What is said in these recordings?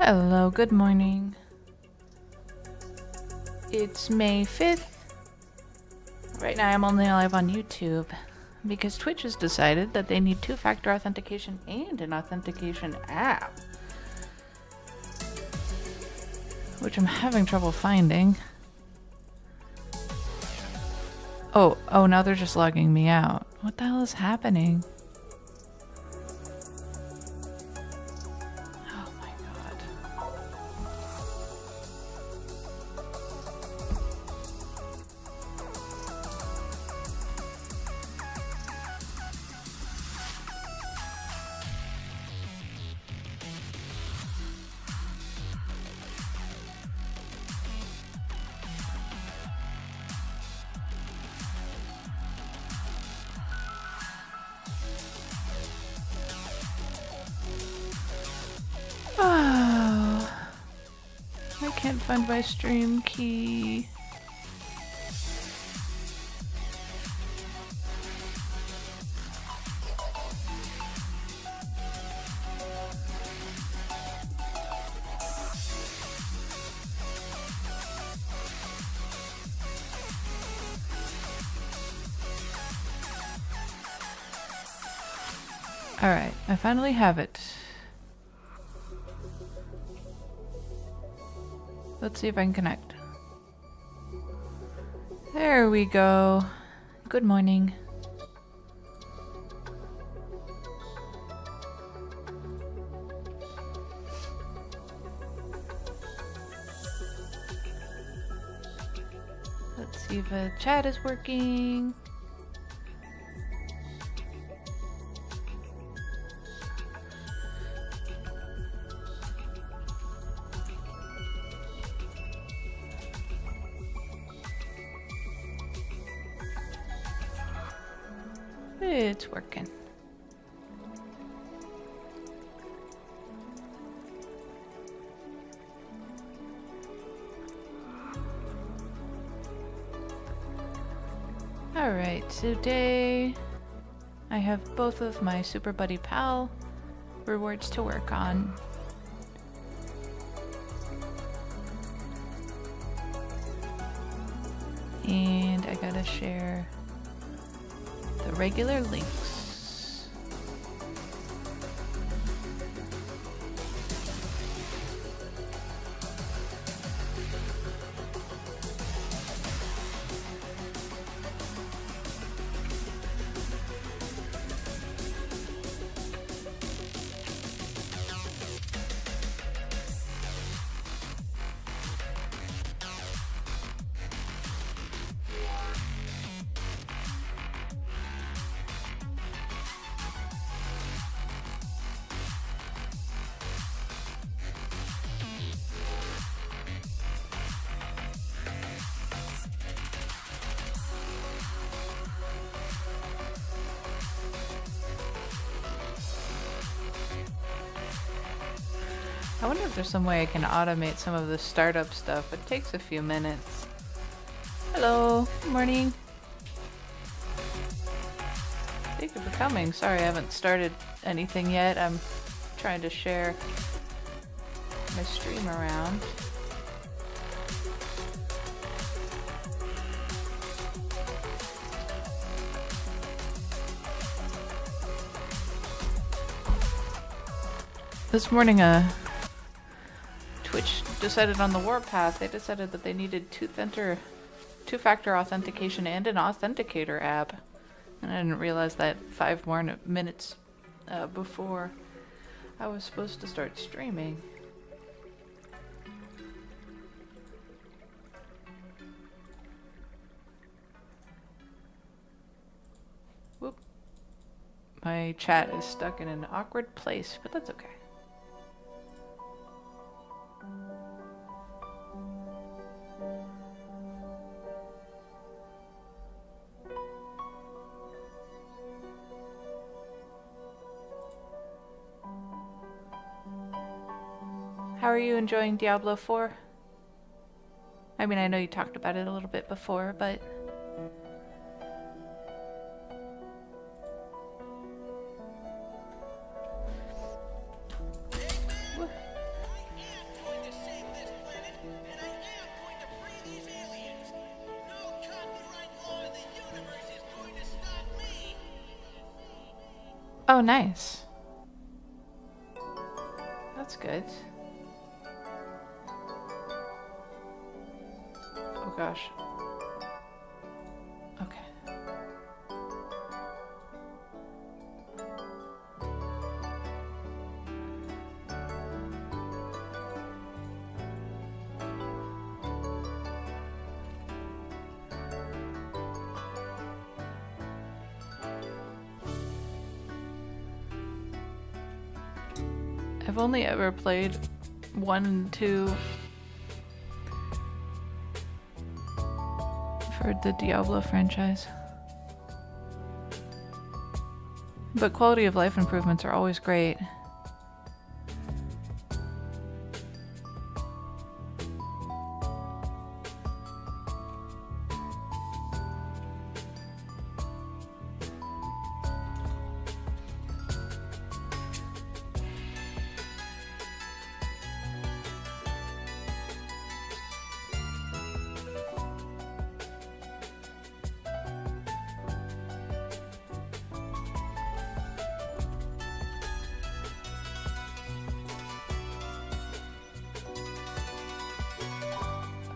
Hello, good morning. It's May 5th. Right now I'm only live on YouTube because Twitch has decided that they need two-factor authentication and an authentication app, which I'm having trouble finding. Oh, now they're just logging me out. What the hell is happening? Oh my god. Oh, I can't find my stream key. Alright, I finally have it. Let's see if I can connect. There we go. Good morning. Let's see if the chat is working. It's working. Alright, today I have both of my Super Buddy Pal rewards to work on. And I gotta share the regular links. I wonder if there's some way I can automate some of the startup stuff. It takes a few minutes. Hello, good morning. Thank you for coming. Sorry I haven't started anything yet. I'm trying to share my stream around. This morning, Twitch decided on the warpath. They decided that they needed two-factor authentication and an authenticator app. And I didn't realize that 5 more minutes before I was supposed to start streaming. My chat is stuck in an awkward place, but that's okay. How are you enjoying Diablo 4? I mean, I know you talked about it a little bit before, but... Oh, nice. That's good. Oh gosh. Okay. I've only ever played 1 and 2 for the Diablo franchise. But quality of life improvements are always great.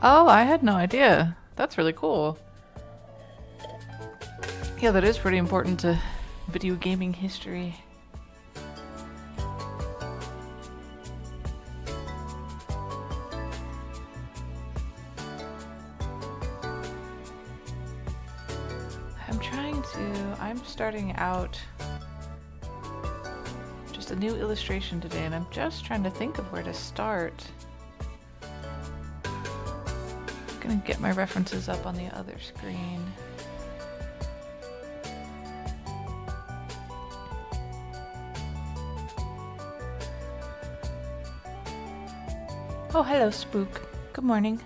Oh, I had no idea. That's really cool. Yeah, that is pretty important to video gaming history. I'm starting out just a new illustration today, and I'm just trying to think of where to start. Gonna get my references up on the other screen. Oh, hello, Spook. Good morning.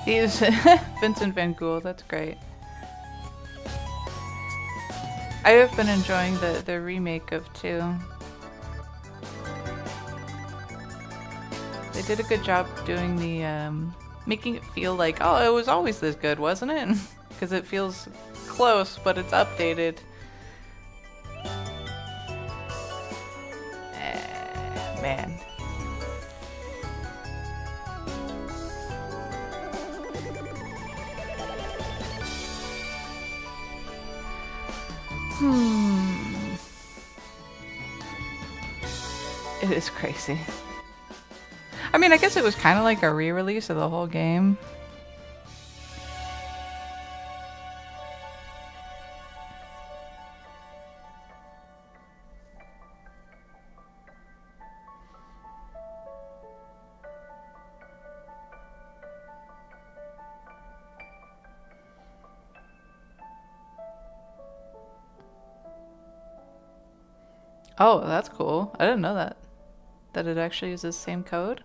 He's Vincent Van Gogh, that's great. I have been enjoying the remake of 2. They did a good job doing the, making it feel like, oh, it was always this good, wasn't it? Because it feels close, but it's updated. Man. It is crazy. I mean, I guess it was kind of like a re-release of the whole game. Oh, that's cool. I didn't know that. That it actually uses the same code?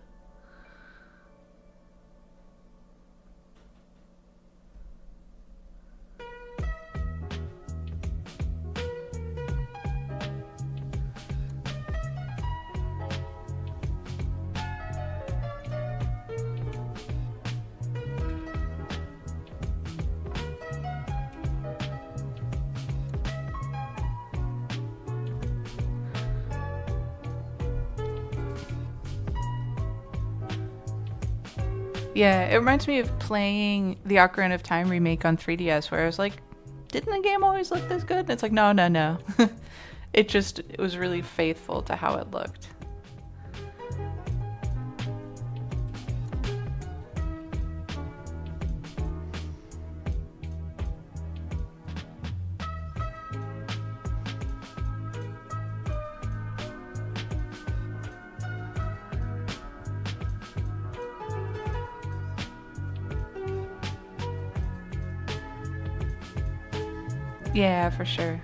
Yeah, it reminds me of playing the Ocarina of Time remake on 3DS, where I was like, didn't the game always look this good? And it's like, no, no, no. It was really faithful to how it looked. Yeah, for sure.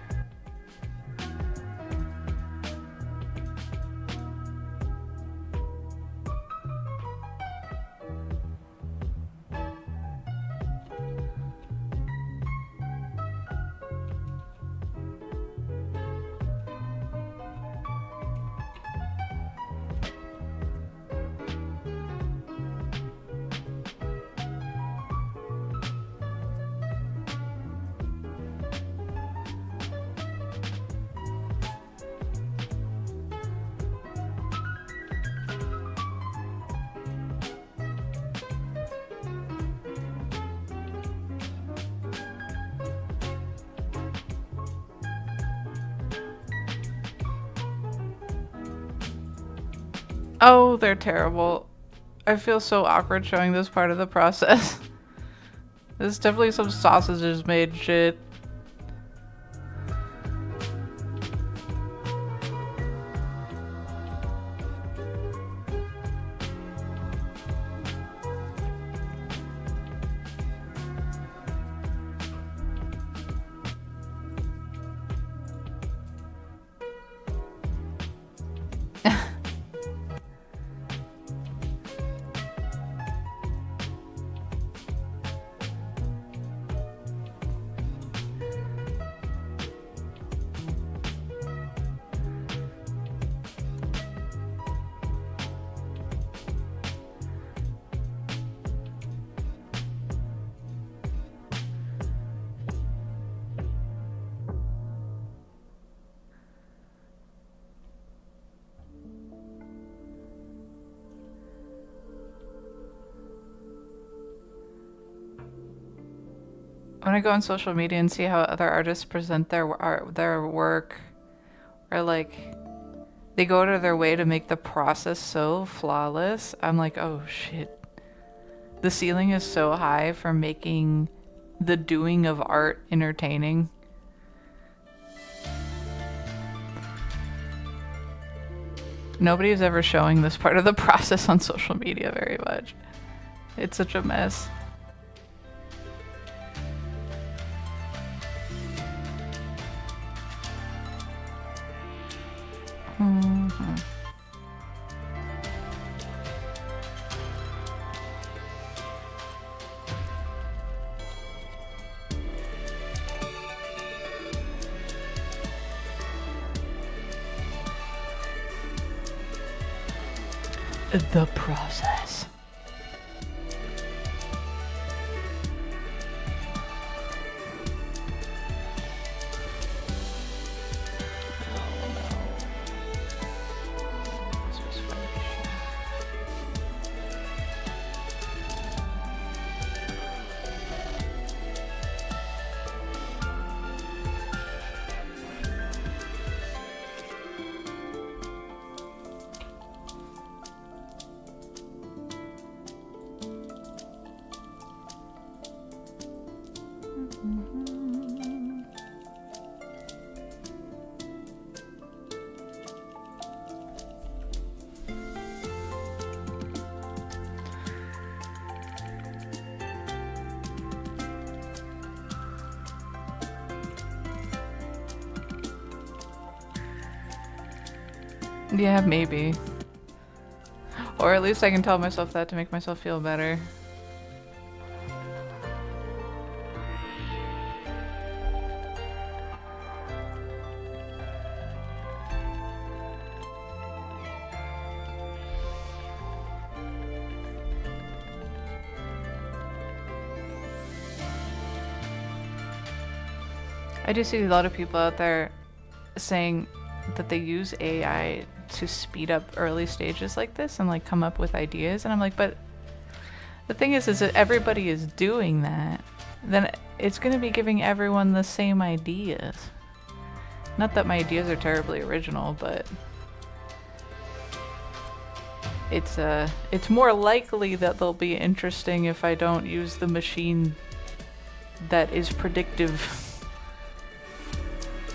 Oh, they're terrible. I feel so awkward showing this part of the process. There's definitely some sausages made shit. When I go on social media and see how other artists present their work, or like they go out of their way to make the process so flawless, I'm like, oh shit. The ceiling is so high for making the doing of art entertaining. Nobody is ever showing this part of the process on social media very much. It's such a mess. Mm-hmm. The process. Yeah, maybe. Or at least I can tell myself that to make myself feel better. I do see a lot of people out there saying that they use AI to speed up early stages like this and like come up with ideas, and I'm like, but the thing is that everybody is doing that, then it's going to be giving everyone the same ideas. Not that my ideas are terribly original, but it's more likely that they'll be interesting if I don't use the machine that is predictive.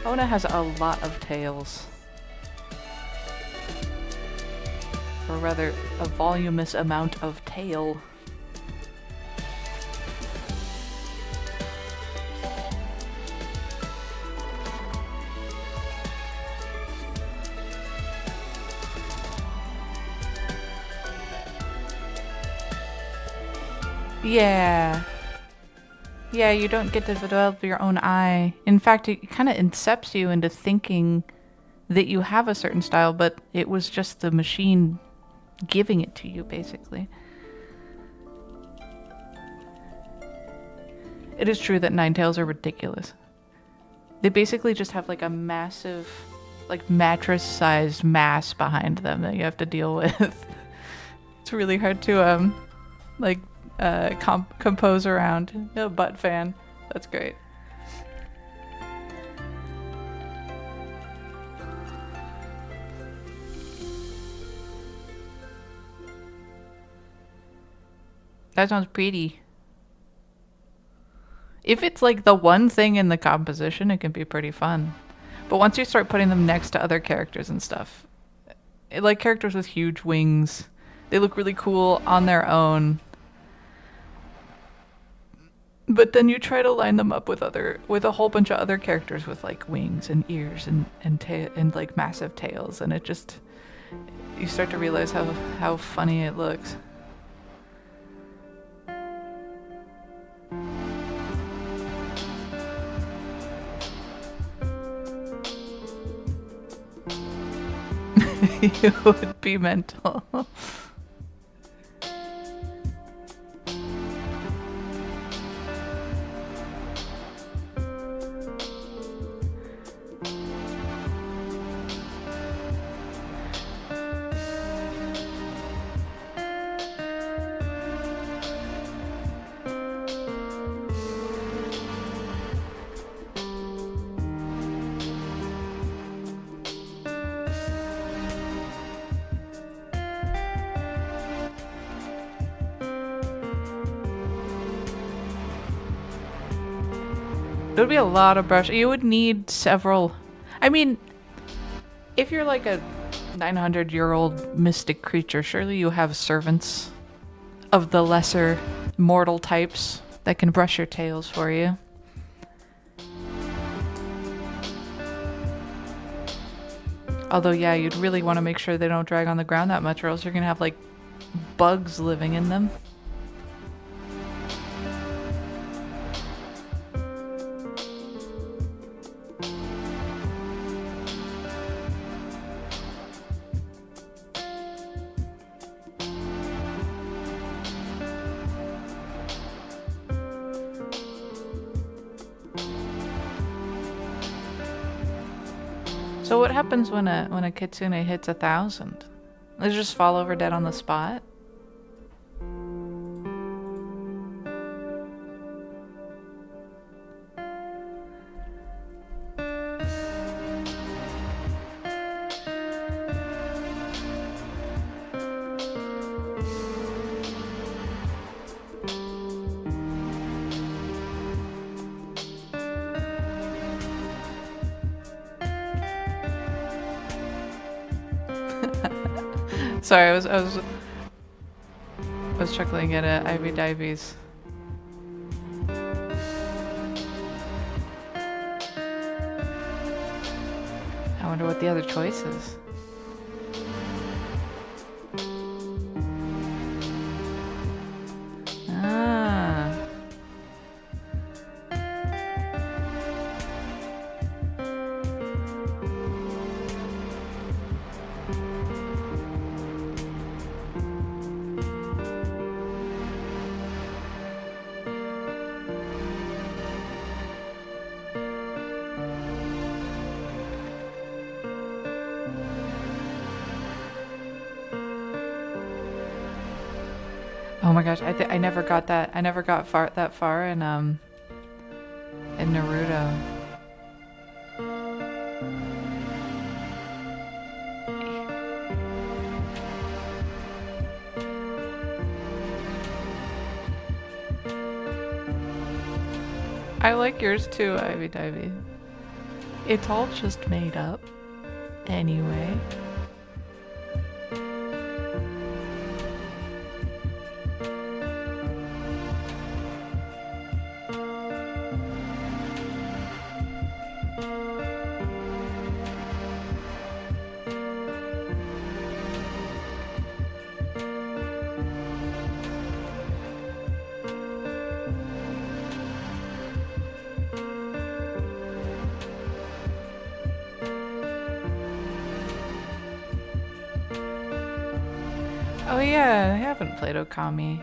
Ona has a lot of tails. Or rather, a voluminous amount of tail. Yeah. Yeah, you don't get to develop your own eye. In fact, it kind of incepts you into thinking that you have a certain style, but it was just the machine giving it to you, basically. It is true that Ninetales are ridiculous. They basically just have like a massive, like mattress-sized mass behind them that you have to deal with. It's really hard to, like, compose around. No butt fan. That's great. That sounds pretty. If it's like the one thing in the composition, it can be pretty fun. But once you start putting them next to other characters and stuff, like characters with huge wings, they look really cool on their own. But then you try to line them up with a whole bunch of other characters with like wings and ears and like massive tails, and it just, you start to realize how funny it looks. You would be mental. It would be a lot of brush. You would need several. I mean, if you're like a 900-year-old mystic creature, surely you have servants of the lesser mortal types that can brush your tails for you. Although, yeah, you'd really want to make sure they don't drag on the ground that much, or else you're going to have like bugs living in them. So what happens when a kitsune hits 1,000? They just fall over dead on the spot? Sorry, I was chuckling at Ivy Dives. I wonder what the other choice is. Oh my gosh, I never got that. I never got that far in Naruto. I like yours too, Ivy Divey. It's all just made up. Anyway. Oh yeah, I haven't played Okami.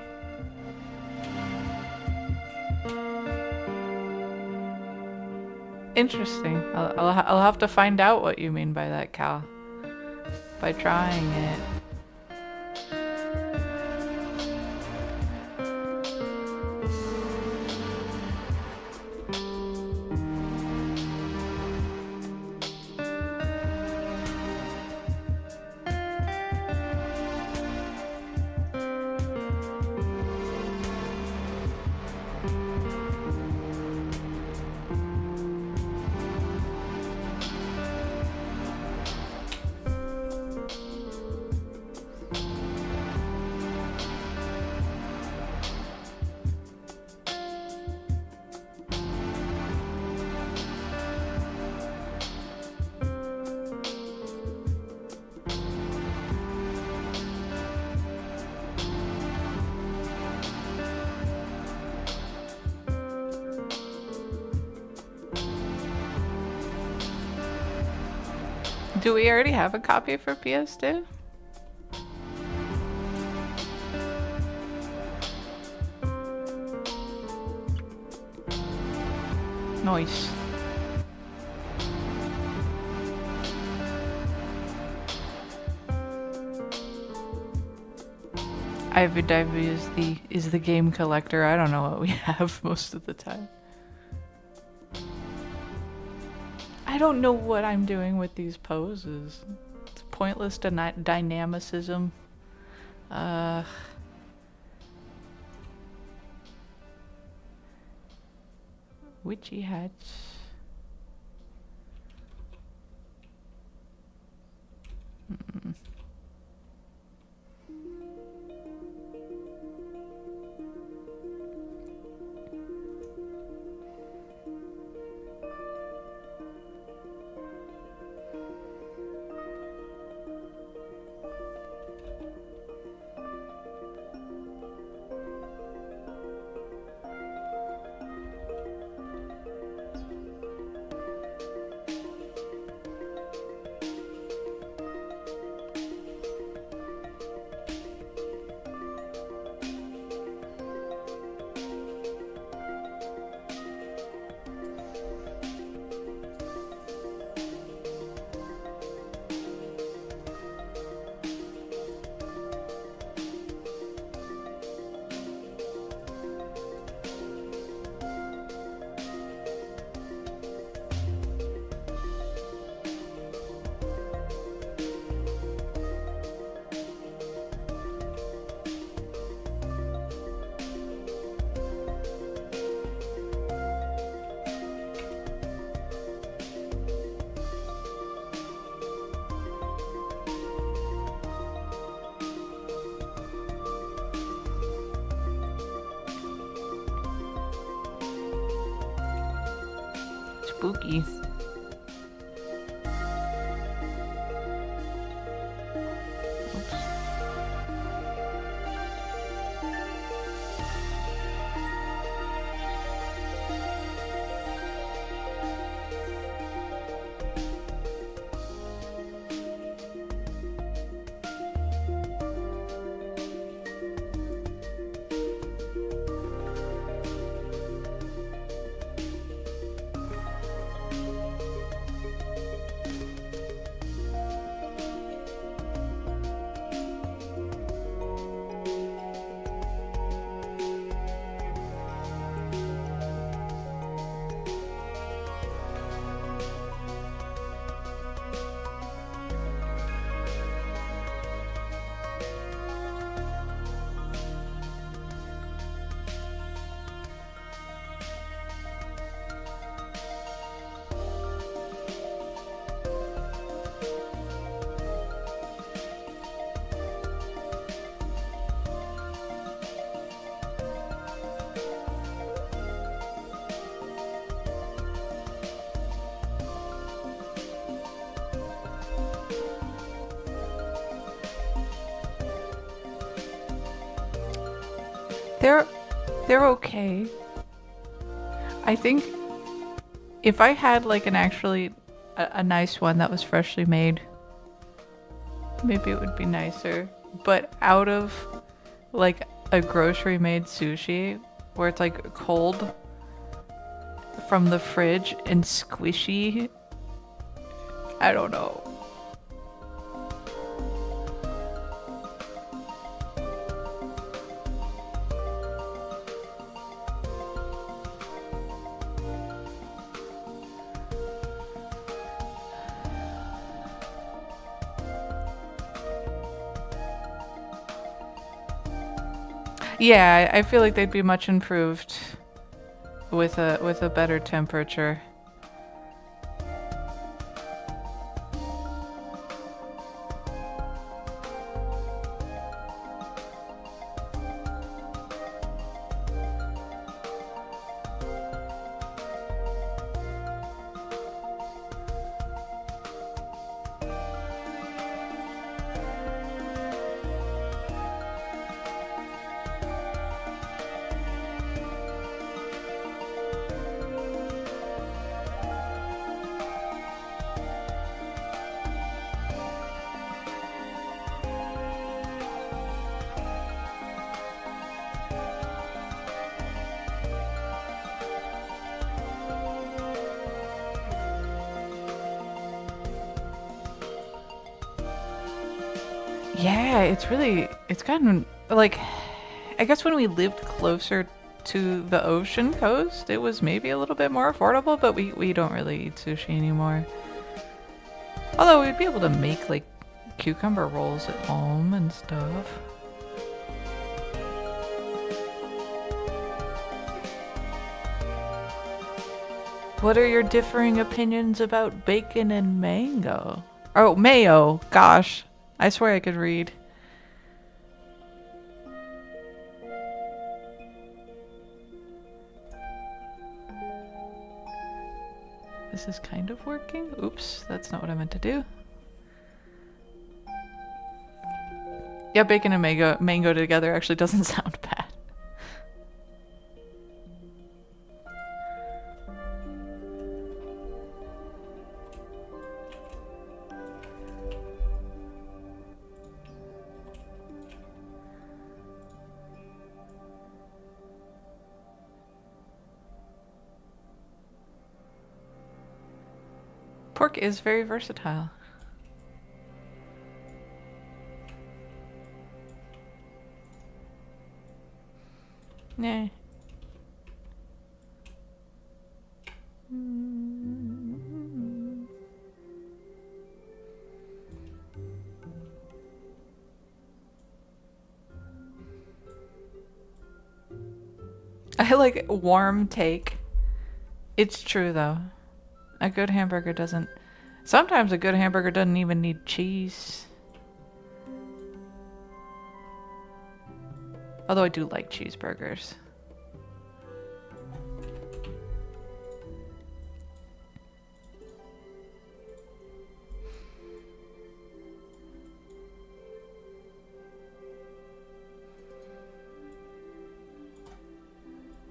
Interesting. I'll have to find out what you mean by that, Cal. By trying it. Do we already have a copy for PS2? Nice. Ivy Divey is the game collector. I don't know what we have most of the time. I don't know what I'm doing with these poses. It's pointless dynamicism. Witchy hatch. Spooky. They're they're okay. I think if I had like an actually a nice one that was freshly made, maybe it would be nicer. But out of like a grocery made sushi where it's like cold from the fridge and squishy, I don't know. Yeah, I feel like they'd be much improved with a better temperature. Yeah, it's gotten like, I guess when we lived closer to the ocean coast, it was maybe a little bit more affordable, but we don't really eat sushi anymore. Although we'd be able to make like cucumber rolls at home and stuff. What are your differing opinions about bacon and mango? Oh, mayo. Gosh, I swear I could read. This is kind of working. Oops, that's not what I meant to do. Yeah, bacon and mango together actually doesn't sound bad. Pork is very versatile. Nah. I like warm take. It's true though. A good hamburger doesn't... Sometimes a good hamburger doesn't even need cheese. Although I do like cheeseburgers.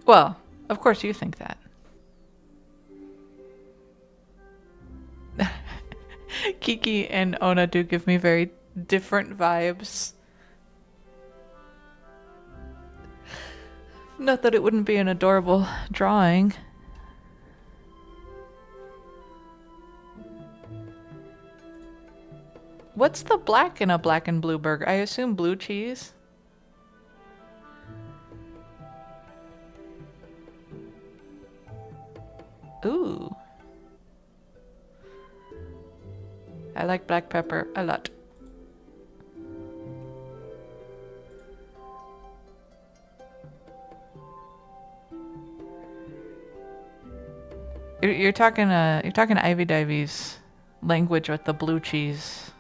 Well, of course you think that. Kiki and Ona do give me very different vibes. Not that it wouldn't be an adorable drawing. What's the black in a black and blue burger? I assume blue cheese? Ooh. I like black pepper a lot. You're talking Ivy Divy's language with the blue cheese.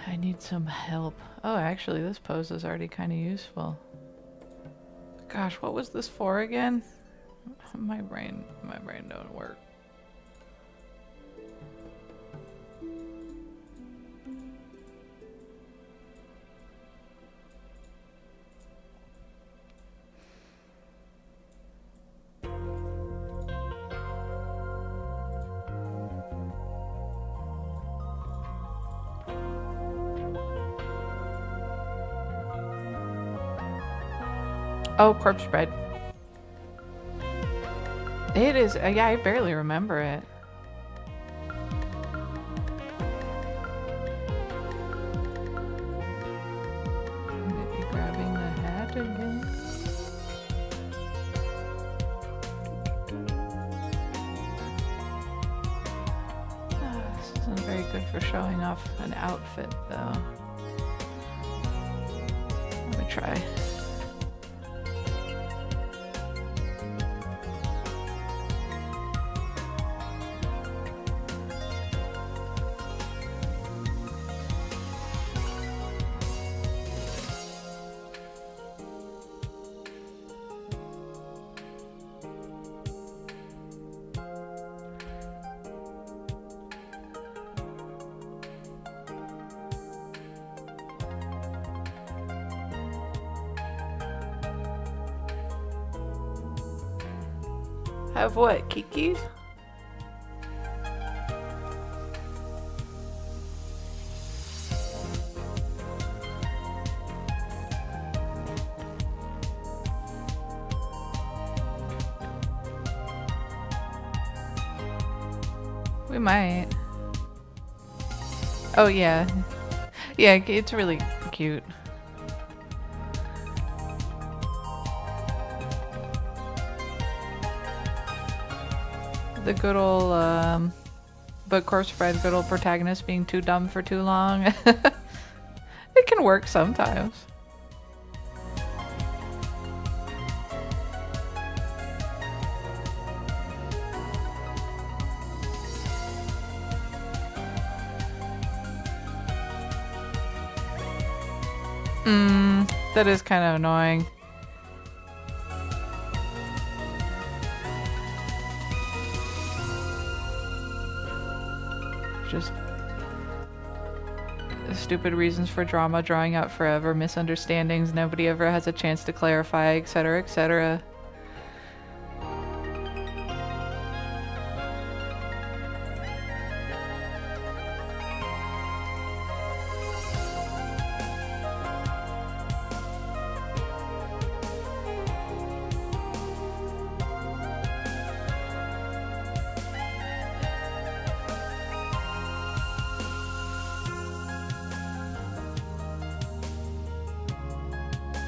I need some help. Oh, actually, this pose is already kind of useful. Gosh, what was this for again? My brain don't work. Oh, corpse bride. It is, yeah, I barely remember it. Maybe grabbing the hat again. This isn't very good for showing off an outfit, though. Let me try. Have what, Kikis? We might. Oh yeah. Yeah, it's really cute. The good old, but corpse bride, good old protagonist being too dumb for too long. It can work sometimes. That is kind of annoying. Just stupid reasons for drama, drawing out forever, misunderstandings, nobody ever has a chance to clarify, etc., etc.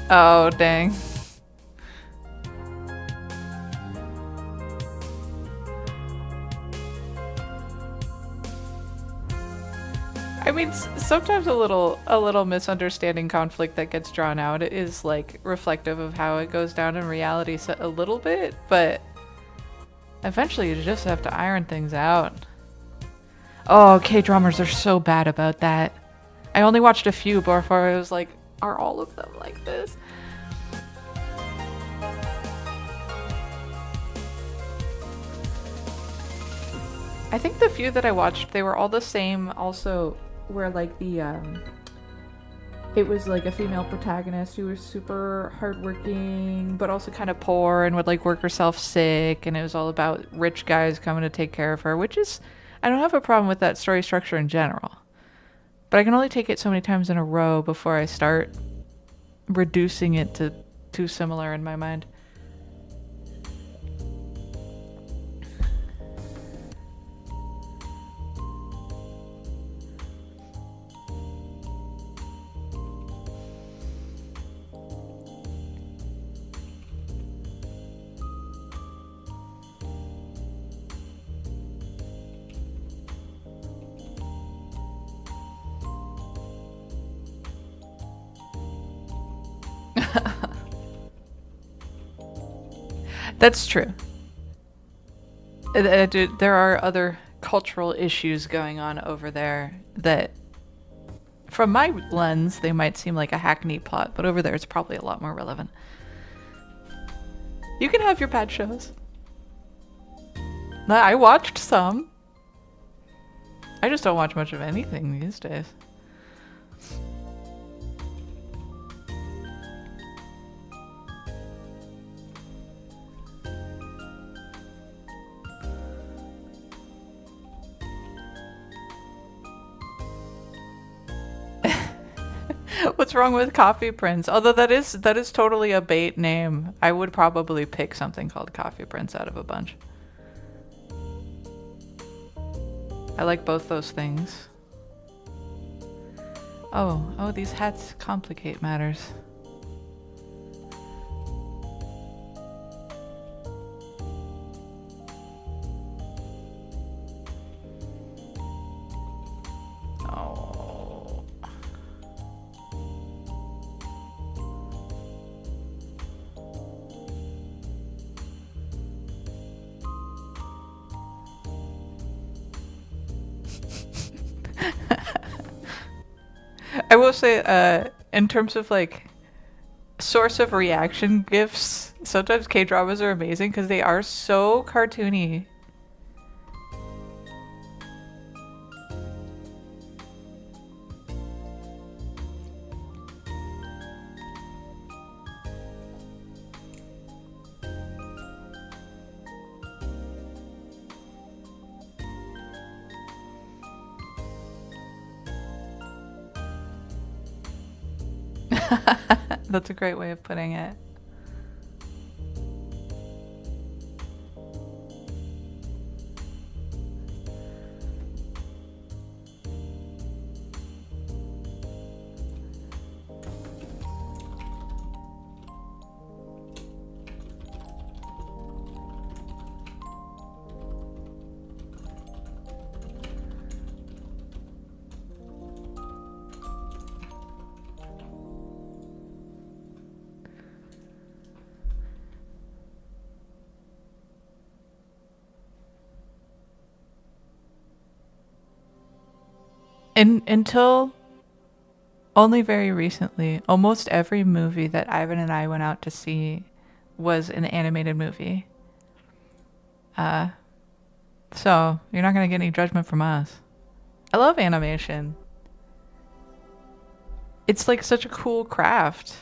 Oh, dang. I mean, sometimes a little misunderstanding conflict that gets drawn out is like reflective of how it goes down in reality a little bit, but eventually you just have to iron things out. Oh, K-dramas are so bad about that. I only watched a few before I was like, are all of them like this? I think the few that I watched, they were all the same also, where like the, it was like a female protagonist who was super hardworking, but also kind of poor and would like work herself sick, and it was all about rich guys coming to take care of her, which is, I don't have a problem with that story structure in general. But I can only take it so many times in a row before I start reducing it to too similar in my mind. That's true. There are other cultural issues going on over there that From my lens, they might seem like a hackneyed plot, but over there it's probably a lot more relevant. You can have your bad shows. I watched some. I just don't watch much of anything these days. What's wrong with Coffee Prince? Although that is totally a bait name. I would probably pick something called Coffee Prince out of a bunch. I like both those things. Oh, these hats complicate matters. Oh. I will say, in terms of like source of reaction gifs, sometimes K-dramas are amazing because they are so cartoony. That's a great way of putting it. Until only very recently, almost every movie that Ivan and I went out to see was an animated movie. So you're not gonna get any judgment from us. I love animation. It's like such a cool craft.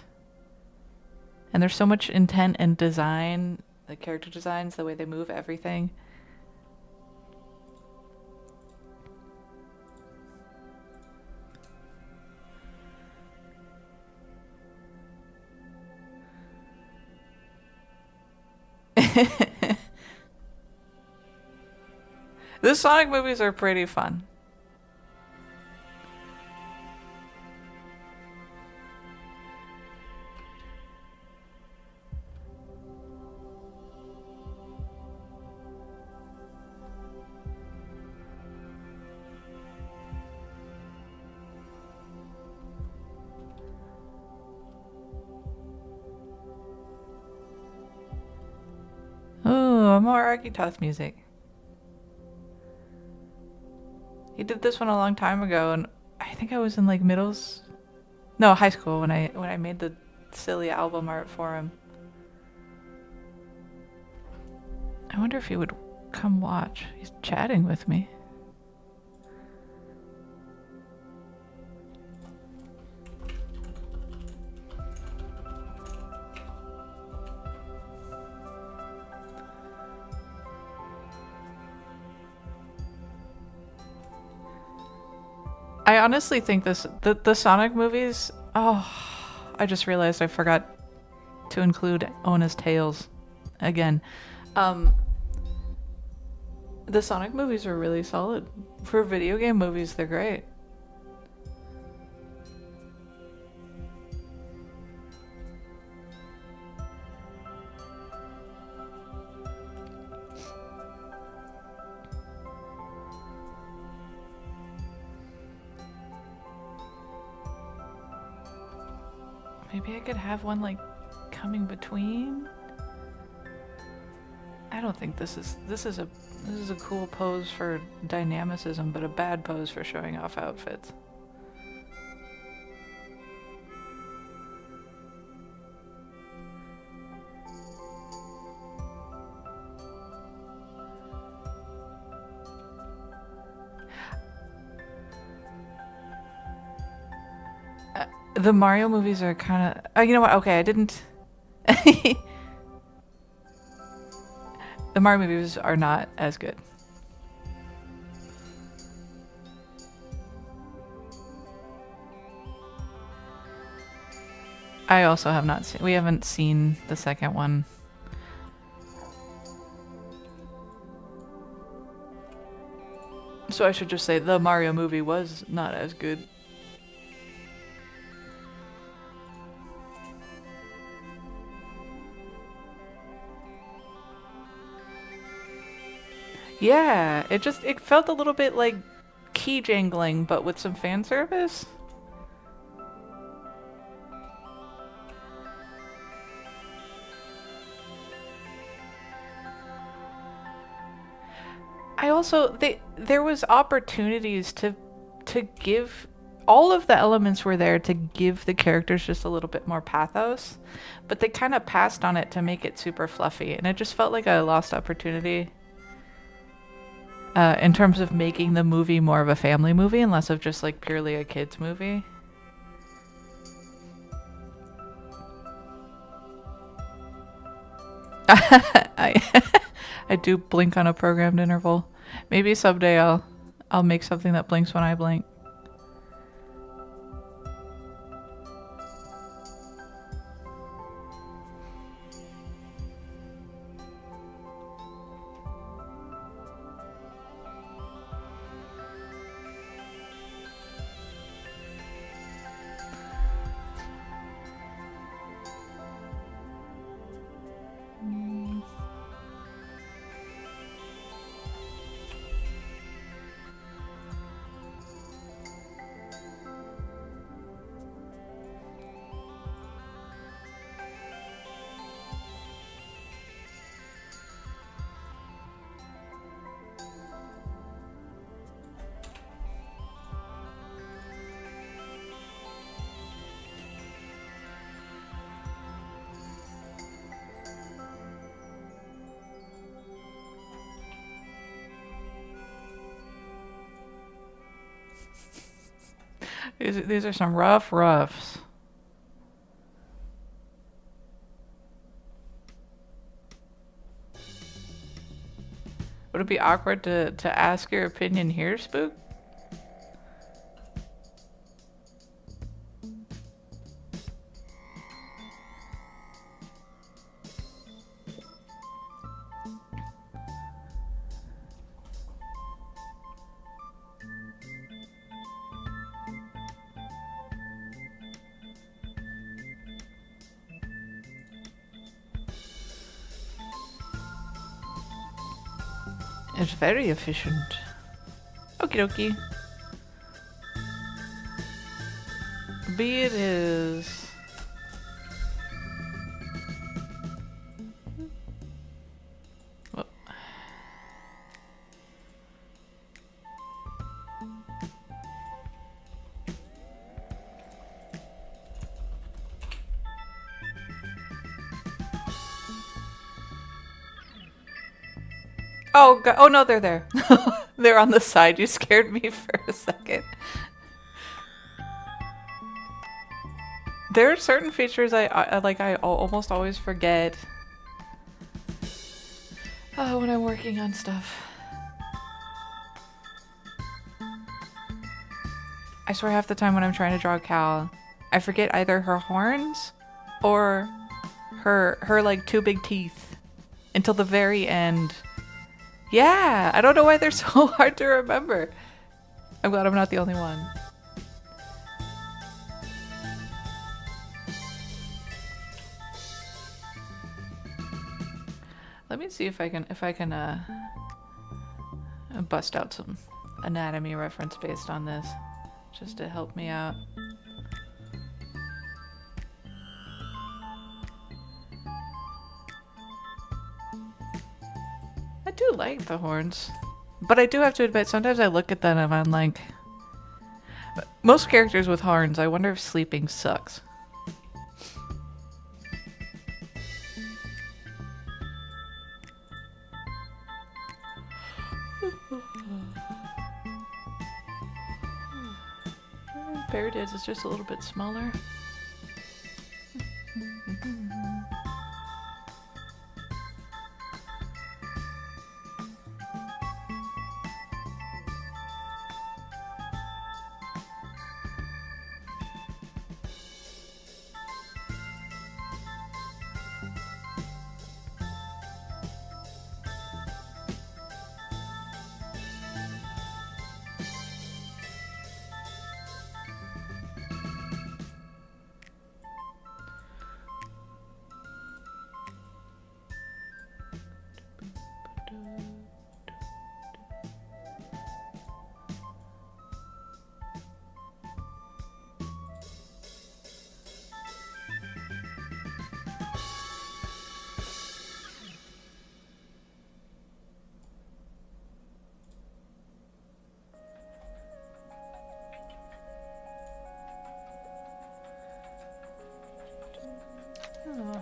And there's so much intent and design, the character designs, the way they move, everything. The Sonic movies are pretty fun. Ooh, more Akito's music. He did this one a long time ago, and I think I was in like high school when I made the silly album art for him. I wonder if he would come watch. He's chatting with me. I honestly think the Sonic movies. Oh, I just realized I forgot to include Ona's Tales again. The Sonic movies are really solid. For video game movies, they're great. Maybe I could have one like coming between. I don't think this is a cool pose for dynamicism, but a bad pose for showing off outfits. The Mario movies are kind of. Oh, you know what? Okay, I didn't. The Mario movies are not as good. I also have not seen. We haven't seen the second one. So I should just say the Mario movie was not as good. Yeah, it felt a little bit like key jangling, but with some fan service. I also there was opportunities to give all of the elements were there to give the characters just a little bit more pathos, but they kind of passed on it to make it super fluffy, and it just felt like a lost opportunity. In terms of making the movie more of a family movie and less of just like purely a kids movie. I I do blink on a programmed interval. Maybe someday I'll make something that blinks when I blink. These are some rough roughs. Would it be awkward to ask your opinion here, Spook? It's very efficient. Okie dokie. Be it is. Whoop. Oh god! Oh no, they're there. They're on the side. You scared me for a second. There are certain features I like. I almost always forget. Oh, when I'm working on stuff. I swear half the time when I'm trying to draw Cal, I forget either her horns or her like two big teeth until the very end. Yeah, I don't know why they're so hard to remember. I'm glad I'm not the only one. Let me see if I can bust out some anatomy reference based on this, just to help me out. I do like the horns, but I do have to admit sometimes I look at them and I'm like, most characters with horns, I wonder if sleeping sucks. Paradise is just a little bit smaller. Oh.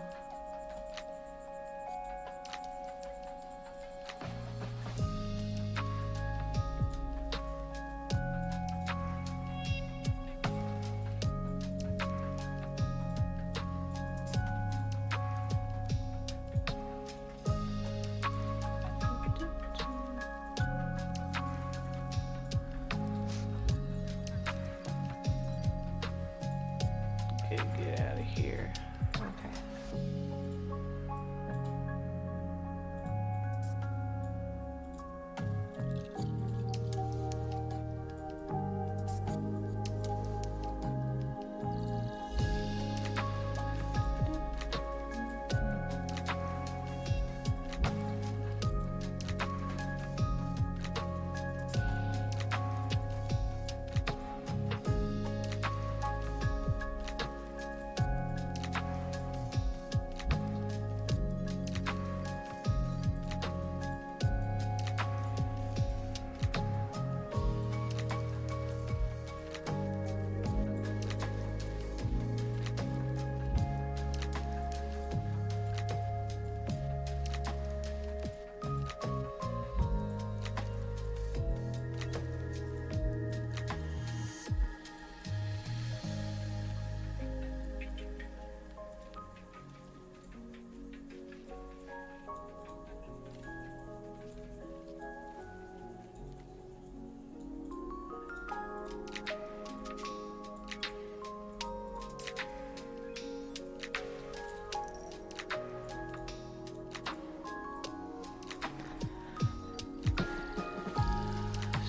Okay, get out of here. Okay.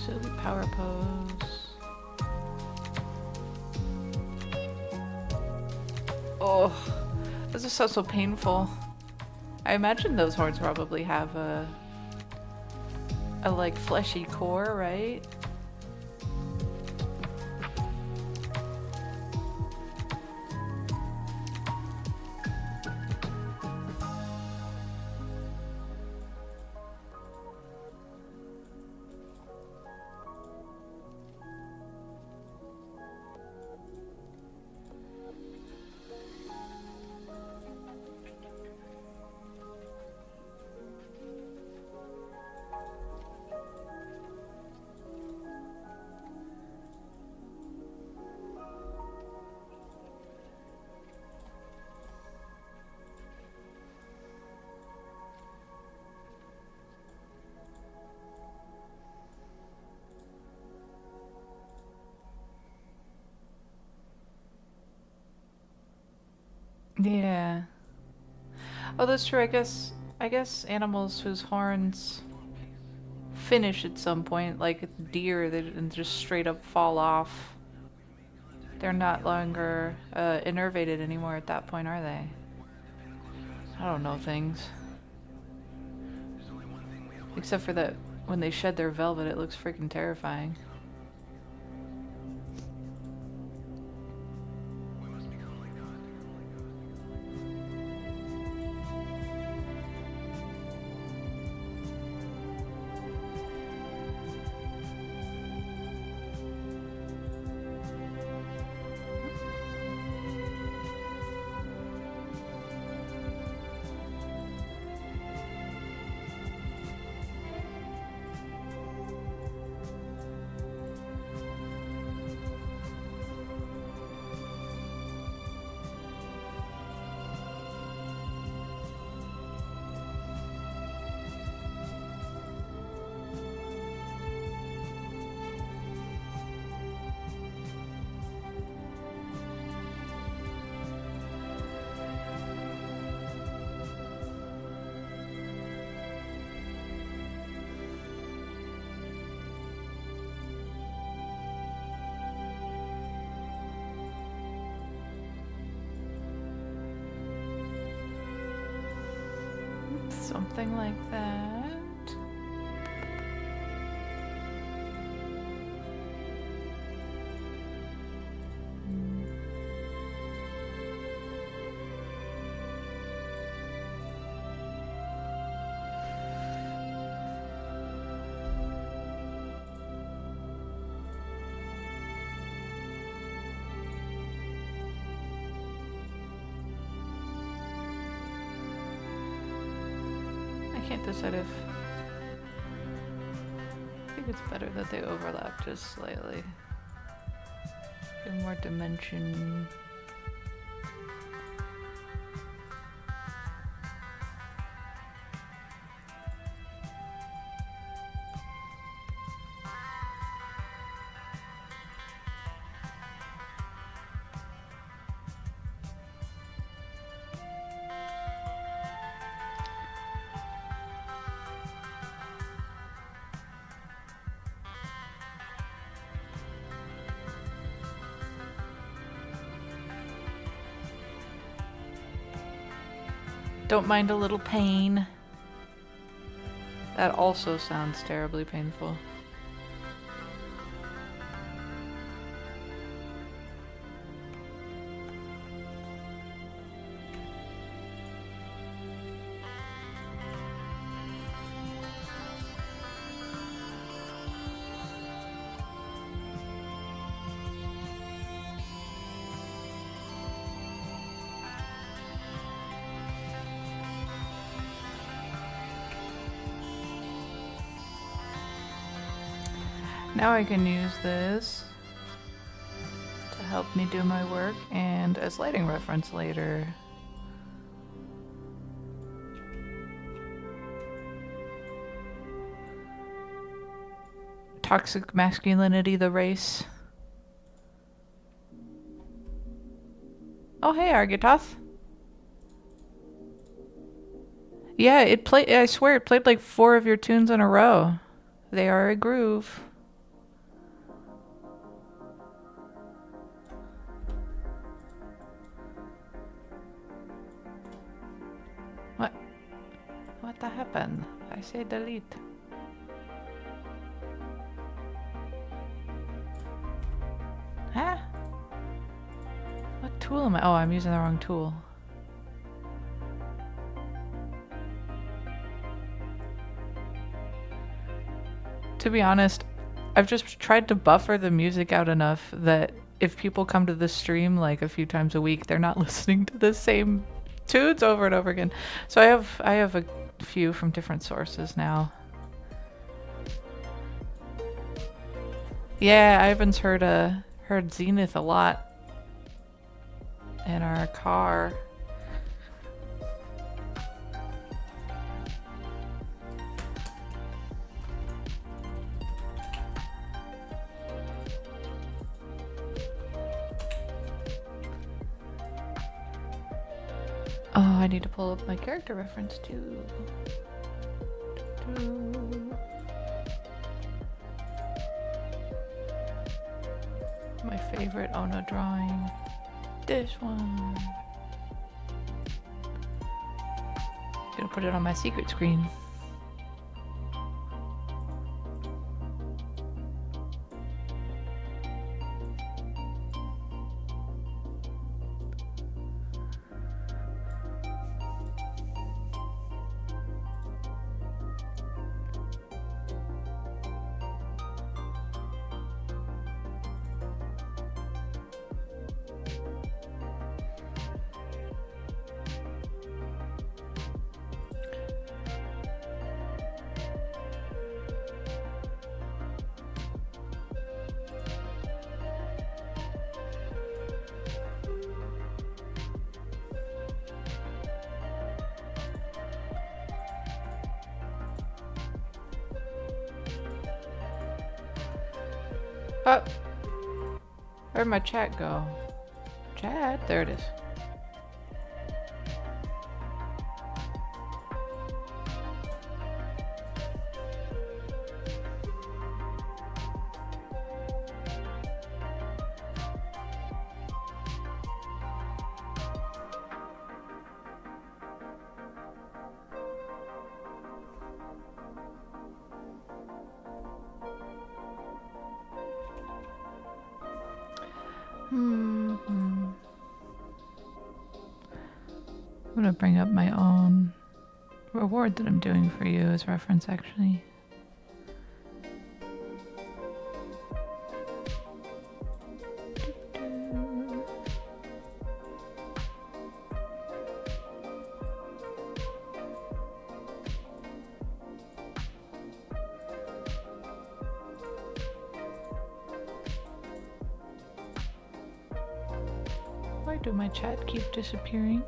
Silly power pose. Oh, this is so painful. I imagine those horns probably have a like fleshy core, right? Yeah. Oh, that's true. I guess animals whose horns finish at some point, like deer, they just straight up fall off. They're not longer innervated anymore at that point, are they? I don't know things. Except for that when they shed their velvet, it looks freaking terrifying. Something like that. I can't decide if... I think it's better that they overlap just slightly. Give more dimension. Don't mind a little pain. That also sounds terribly painful. Now I can use this to help me do my work and as lighting reference later. Toxic masculinity, the race. Oh hey, Argitoth. Yeah, it played. I swear it played like 4 of your tunes in a row. They are a groove. What happened? I say delete. Huh? What tool am I? Oh, I'm using the wrong tool. To be honest, I've just tried to buffer the music out enough that if people come to the stream like a few times a week, they're not listening to the same tunes over and over again. So I have a few from different sources now. Yeah, Ivan's heard Zenith a lot in our car. Oh, I need to pull up my character reference too. My favorite Ono drawing. This one. Gonna put it on my secret screen. Oh, where'd my chat go? Chat, there it is. I'm gonna bring up my own reward that I'm doing for you as reference, actually. Why do my chat keep disappearing?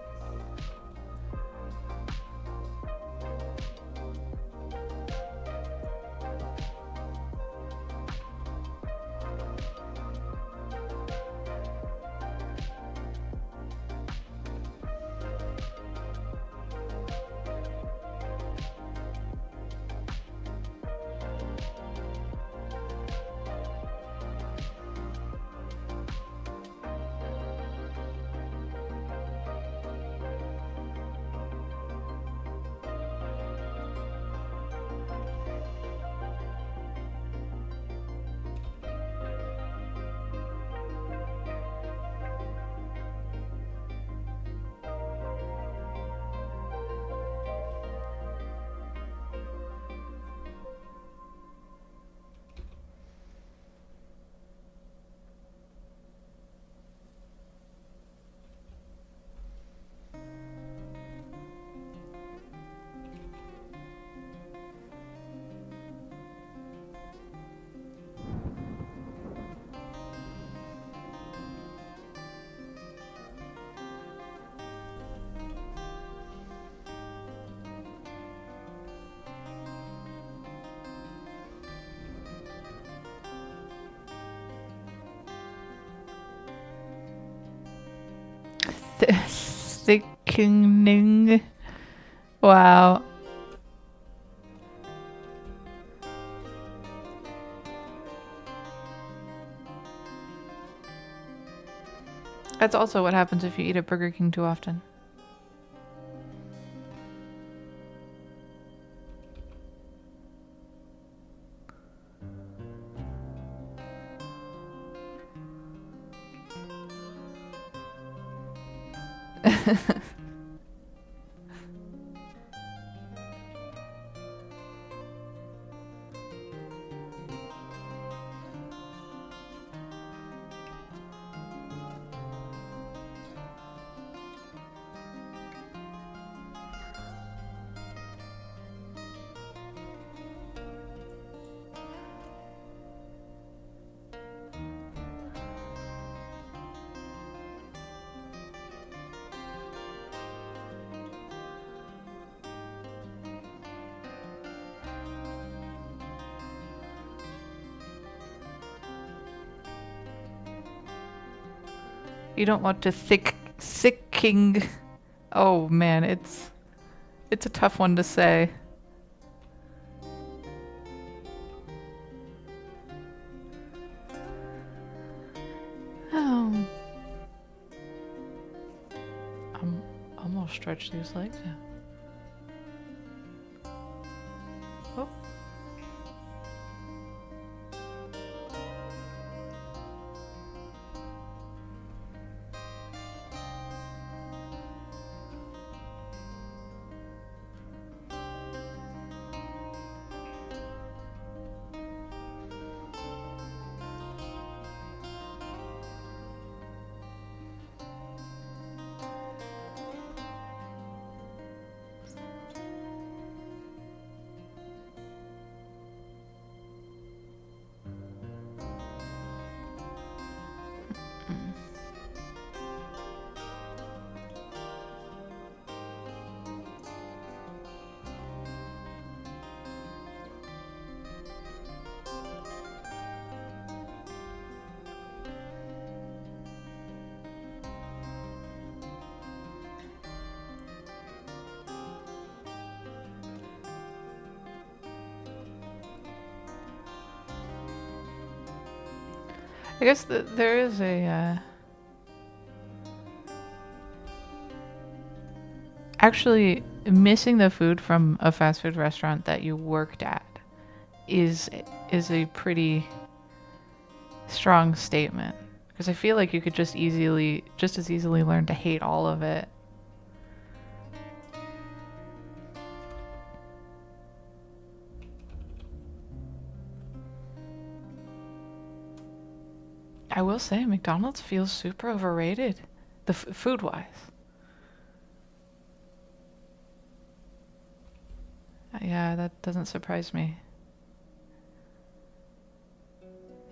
Sickening. Wow. That's also what happens if you eat at Burger King too often. You don't want to sicking. Oh man, it's a tough one to say. Oh. I'm almost stretch these legs out. Oh. I guess there is a actually missing the food from a fast food restaurant that you worked at is a pretty strong statement. Because I feel like you could just as easily learn to hate all of it. I will say, McDonald's feels super overrated, the food-wise. Yeah, that doesn't surprise me.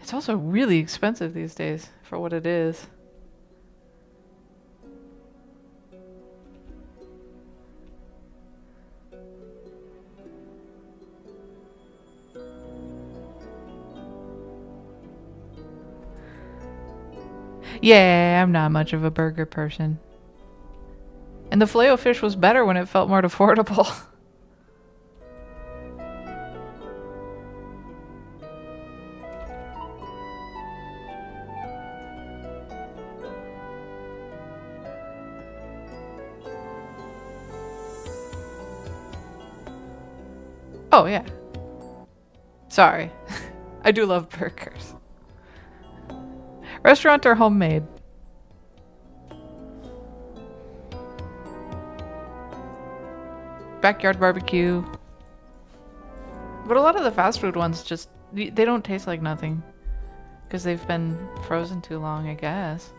It's also really expensive these days for what it is. Yeah, I'm not much of a burger person. And the Filet-O-Fish was better when it felt more affordable. Oh, yeah. Sorry. I do love burgers. Restaurant or homemade? Backyard barbecue. But a lot of the fast food ones just, they don't taste like nothing. Because they've been frozen too long, I guess.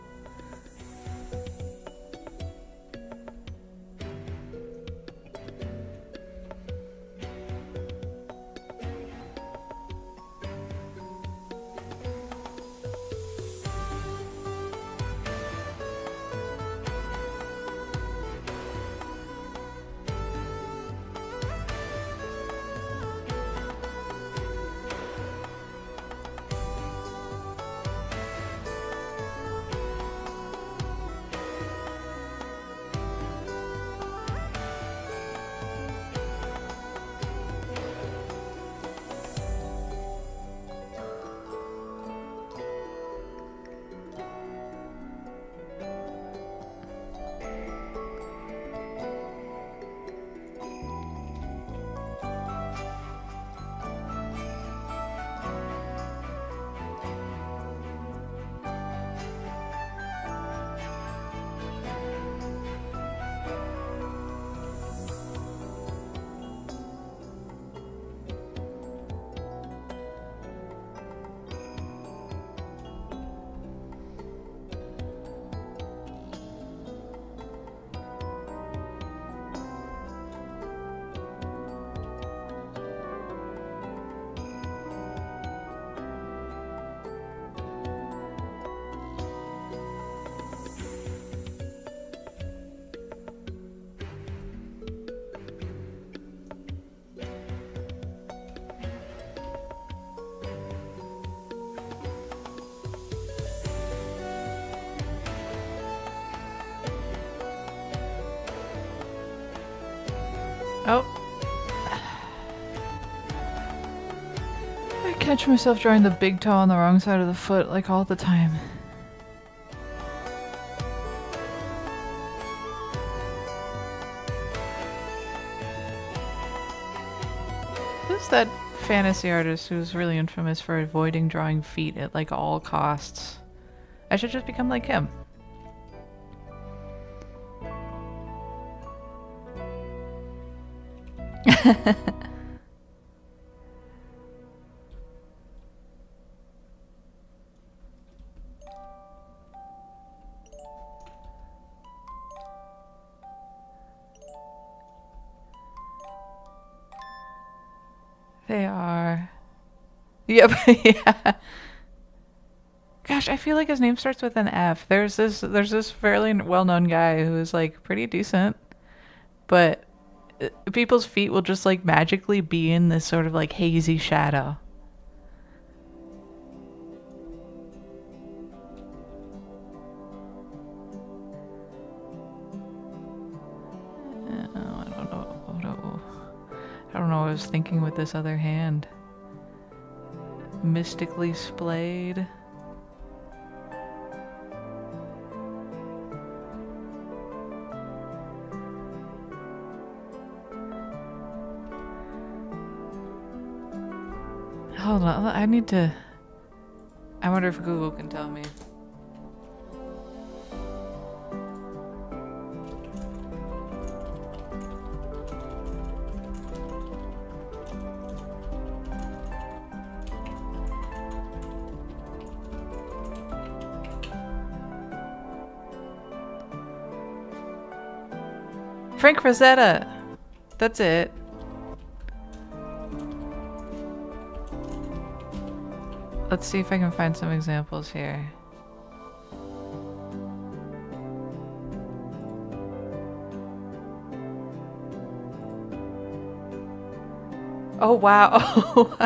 Oh. I catch myself drawing the big toe on the wrong side of the foot like all the time. Who's that fantasy artist who's really infamous for avoiding drawing feet at like all costs? I should just become like him. They are. Yep, yeah. Gosh, I feel like his name starts with an F. There's this fairly well-known guy who's like pretty decent, but people's feet will just like magically be in this sort of like hazy shadow. I don't know. I don't know what I was thinking with this other hand. Mystically splayed. Hold on, I need to... I wonder if Google can tell me. Frank Rosetta! That's it. Let's see if I can find some examples here. Oh wow.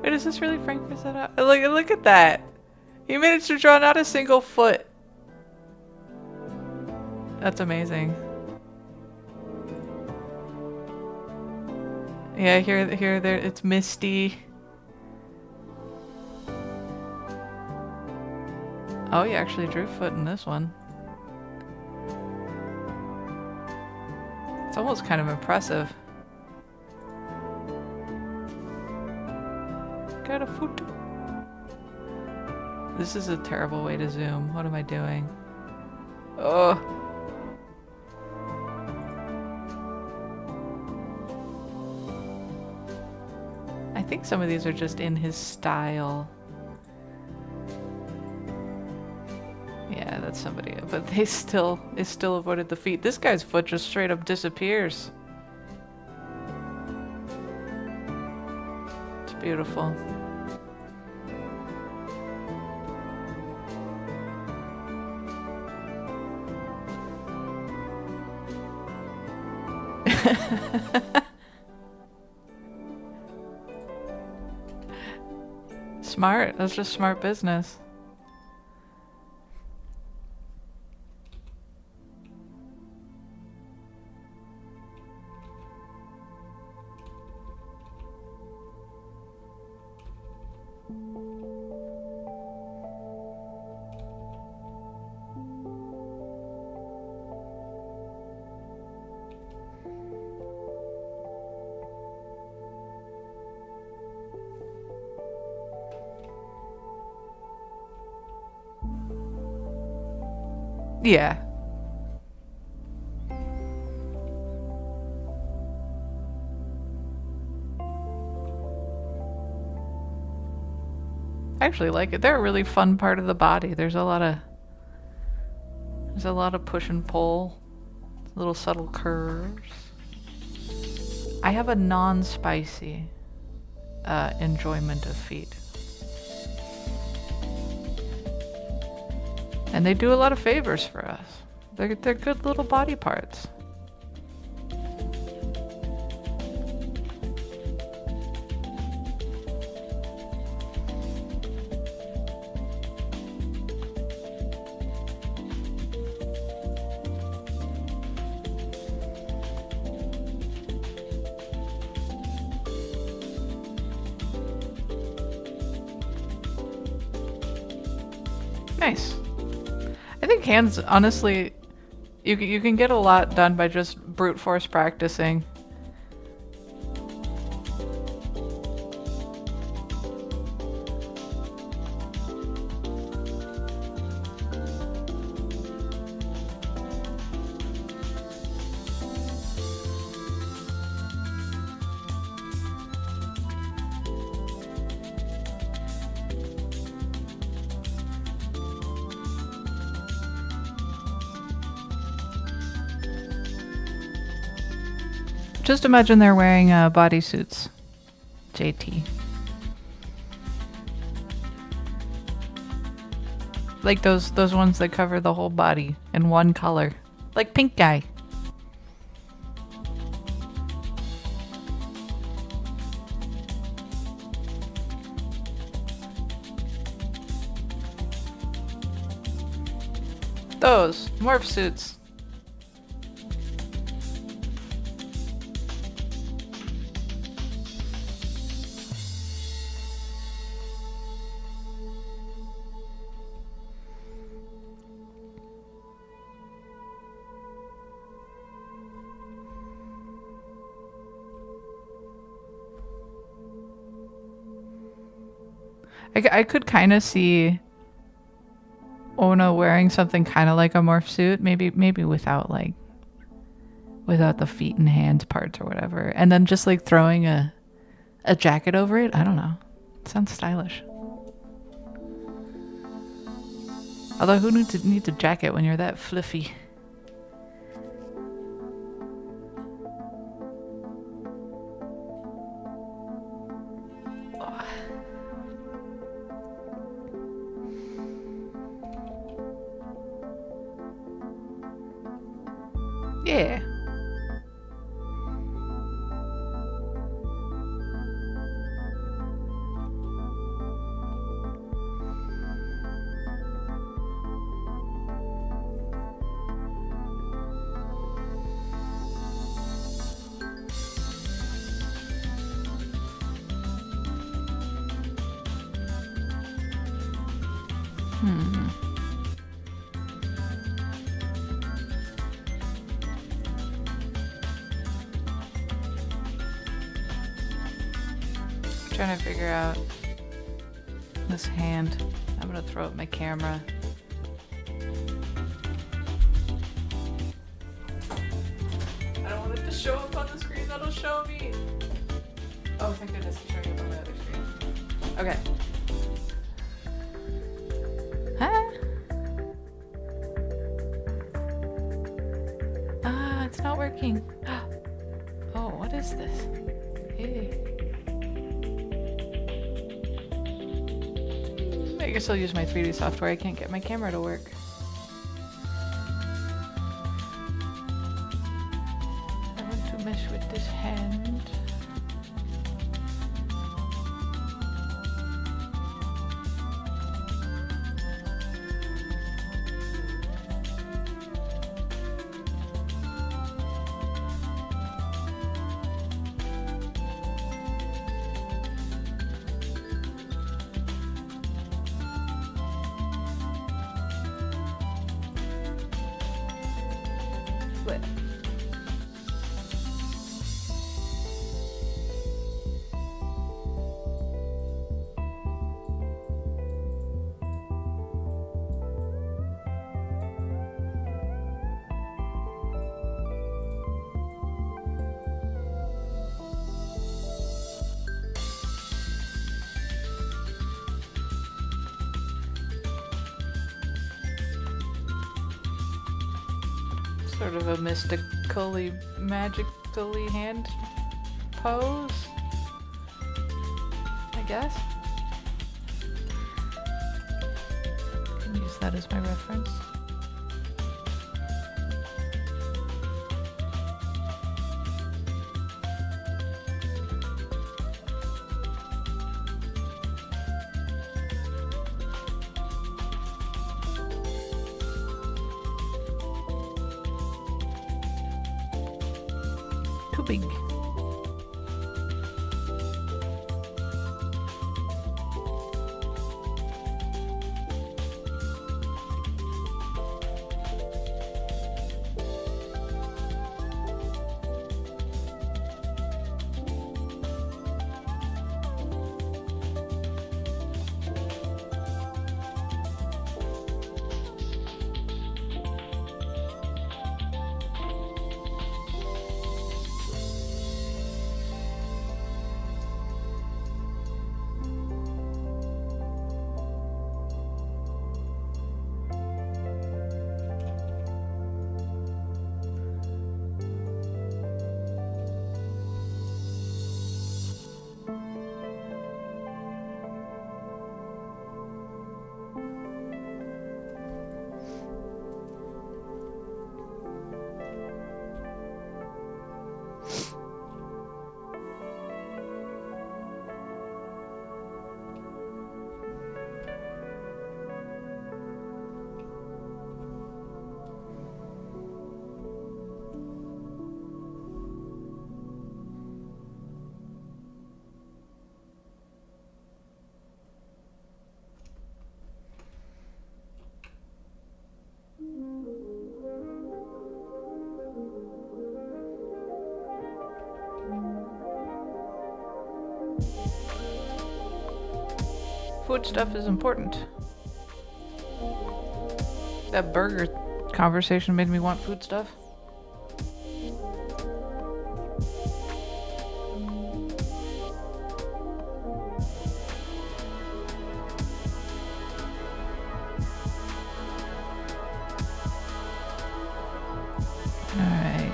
Wait, is this really Frank Rosetta? Look at that. He managed to draw not a single foot. That's amazing. Yeah, here, there. It's misty. Oh, you actually drew foot in this one. It's almost kind of impressive. Got a foot. This is a terrible way to zoom. What am I doing? Oh. I think some of these are just in his style. Yeah, that's somebody, but they still avoided the feet. This guy's foot just straight up disappears. It's beautiful. Smart. That's just smart business. Yeah. I actually like it. They're a really fun part of the body. There's a lot of push and pull, little subtle curves. I have a non-spicy enjoyment of feet. And they do a lot of favors for us. They're good little body parts. Nice. I think hands, honestly, you can get a lot done by just brute force practicing. Just imagine they're wearing bodysuits. JT. Like those ones that cover the whole body in one color. Like Pink Guy. Those morph suits. I could kind of see Ona wearing something kind of like a morph suit, maybe without the feet and hands parts or whatever, and then just like throwing a jacket over it. I don't know. It sounds stylish. Although who needs a jacket when you're that fluffy? Yeah. Trying to figure out this hand. I'm gonna throw up my camera. I don't want it to show up on the screen. That'll show me. Oh, thank goodness it's showing up on the other screen. Okay. Huh? Ah, it's not working. Oh, what is this? Hey. I guess I'll use my 3D software. I can't get my camera to work. I want to mess with this hand. What? Sort of a mystically, magically hand pose, I guess. Can use that as my reference. Too big. Food stuff is important. That burger conversation made me want food stuff. Alright.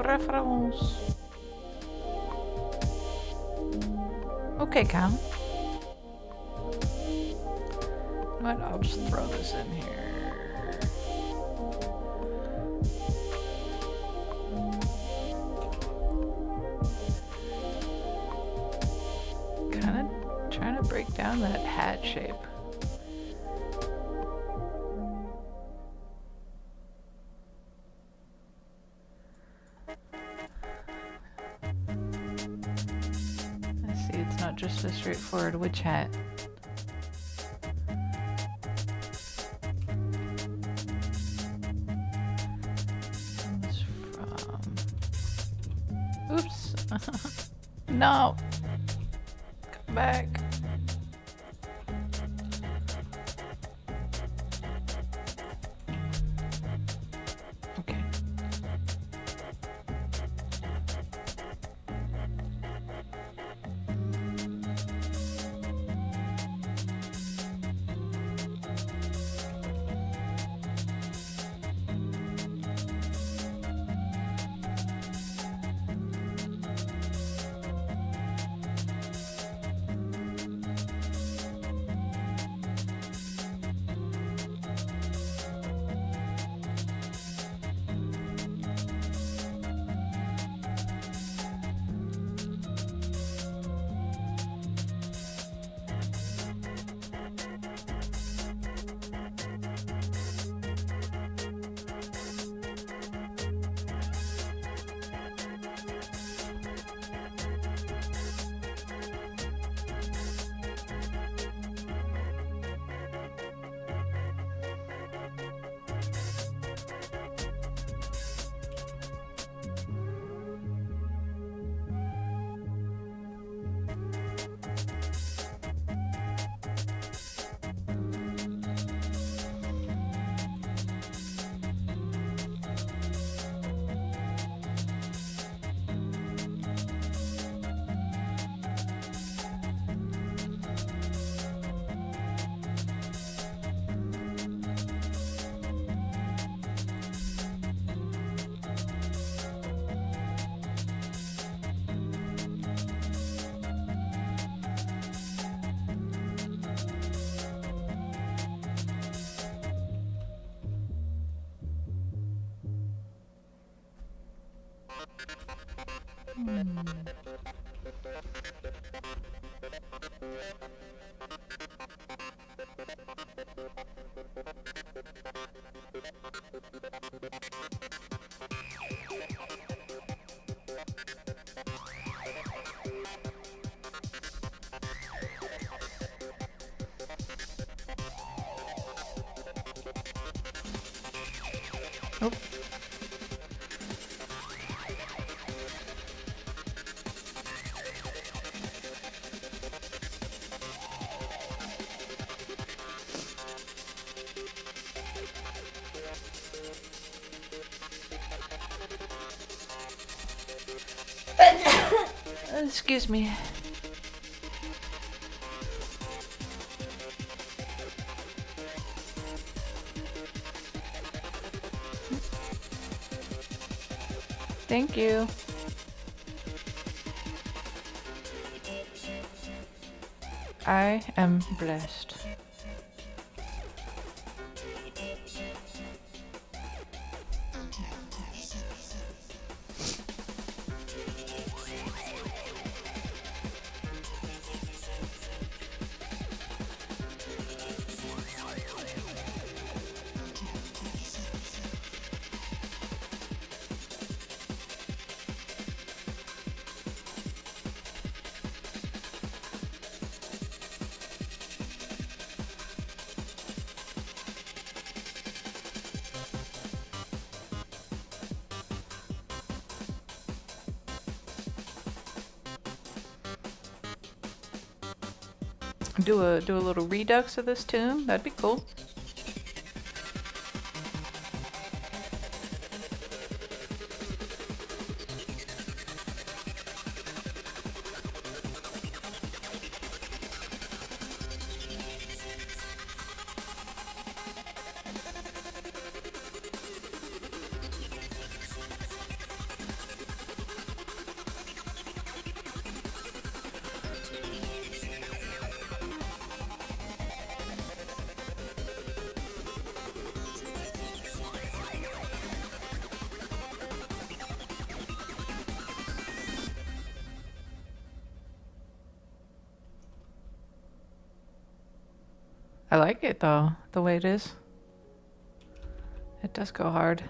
Reference. Okay, Cam. What? I'll just throw this in here. Kind of trying to break down that hat shape. It's not just a straightforward witch hat. Comes from... Oops! No! Come back! Okay. Oh. Excuse me. Thank you. I am blessed. Do a little redux of this tune. That'd be cool. I like it though, the way it is. It does go hard.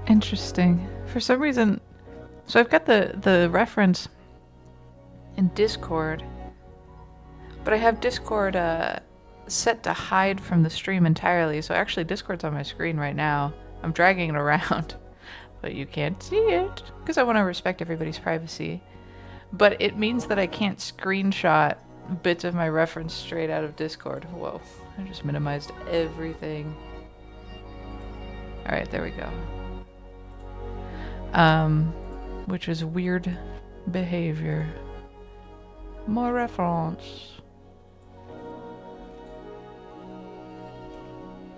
Interesting. For some reason, so I've got the reference in Discord, but I have Discord set to hide from the stream entirely. So actually Discord's on my screen right now. I'm dragging it around, but you can't see it because I want to respect everybody's privacy. But it means that I can't screenshot bits of my reference straight out of Discord. Whoa, I just minimized everything. All right, there we go. Which is weird behavior. More reference.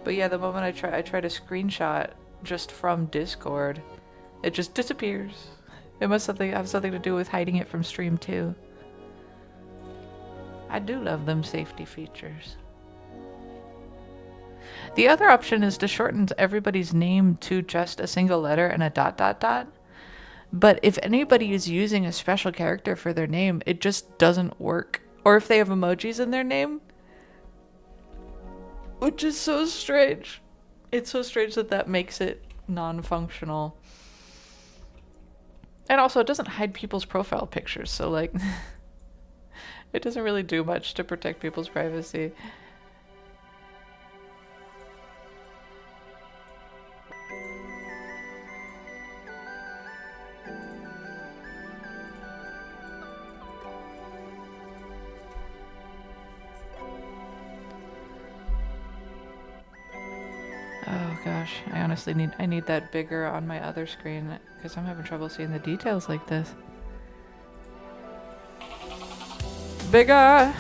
But yeah, the moment I try to screenshot just from Discord, it just disappears. It must have something to do with hiding it from stream too. I do love them safety features. The other option is to shorten everybody's name to just a single letter and a ... But if anybody is using a special character for their name, it just doesn't work. Or if they have emojis in their name, which is so strange. It's so strange that that makes it non-functional. And also, it doesn't hide people's profile pictures, so like, it doesn't really do much to protect people's privacy. Oh gosh, I honestly need that bigger on my other screen because I'm having trouble seeing the details like this. Bigger!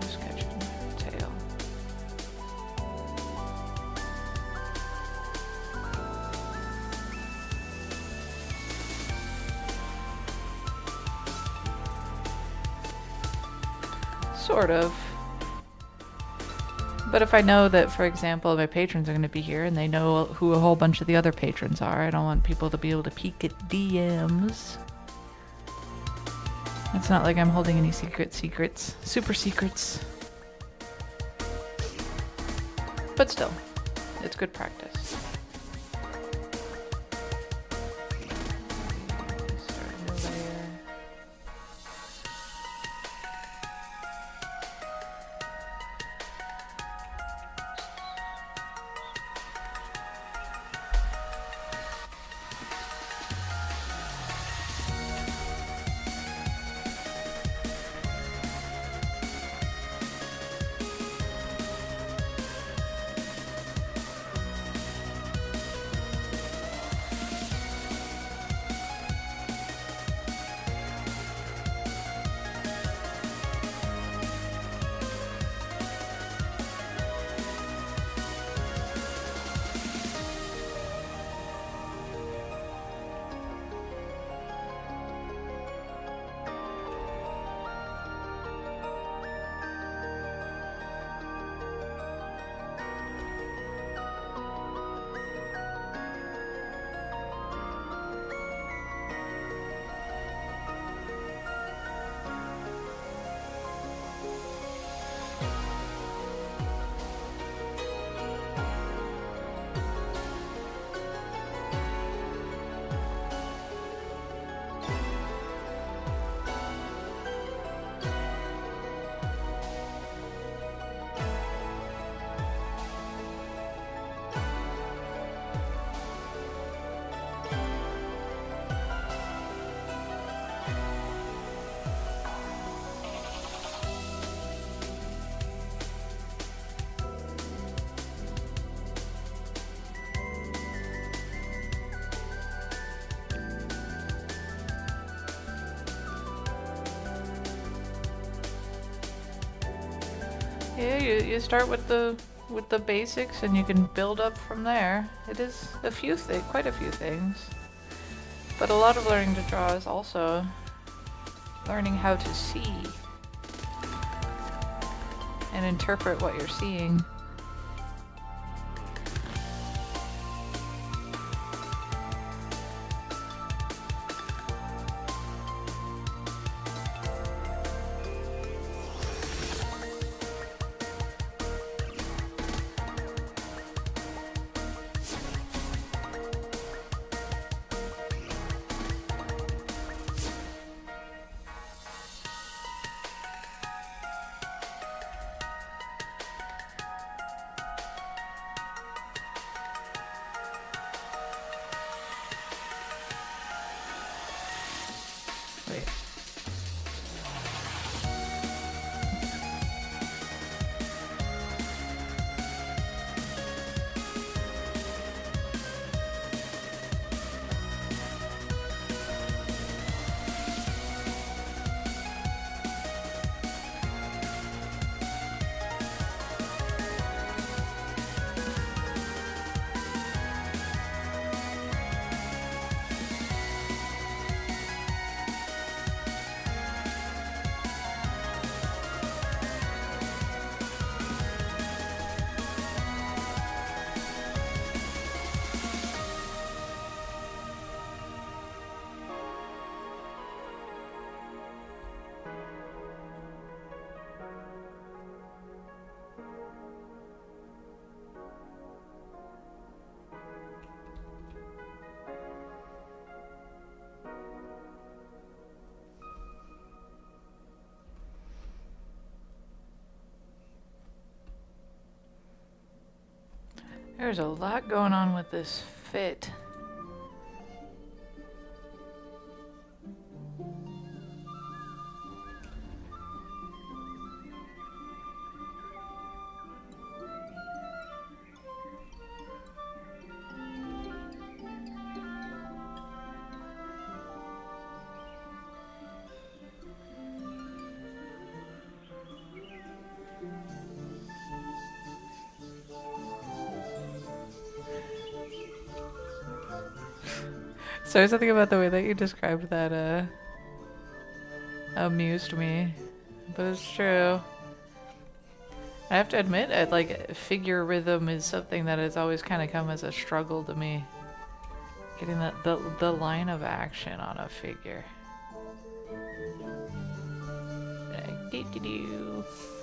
Sketching my tail. Sort of. But if I know that, for example, my patrons are going to be here and they know who a whole bunch of the other patrons are, I don't want people to be able to peek at DMs. It's not like I'm holding any secrets. Super secrets. But still, it's good practice. Start a new layer. Yeah, you start with the basics and you can build up from there. It is quite a few things. But a lot of learning to draw is also learning how to see and interpret what you're seeing. Wait. There's a lot going on with this fit. So something about the way that you described that amused me, but it's true. I have to admit, like figure rhythm is something that has always kind of come as a struggle to me. Getting the line of action on a figure.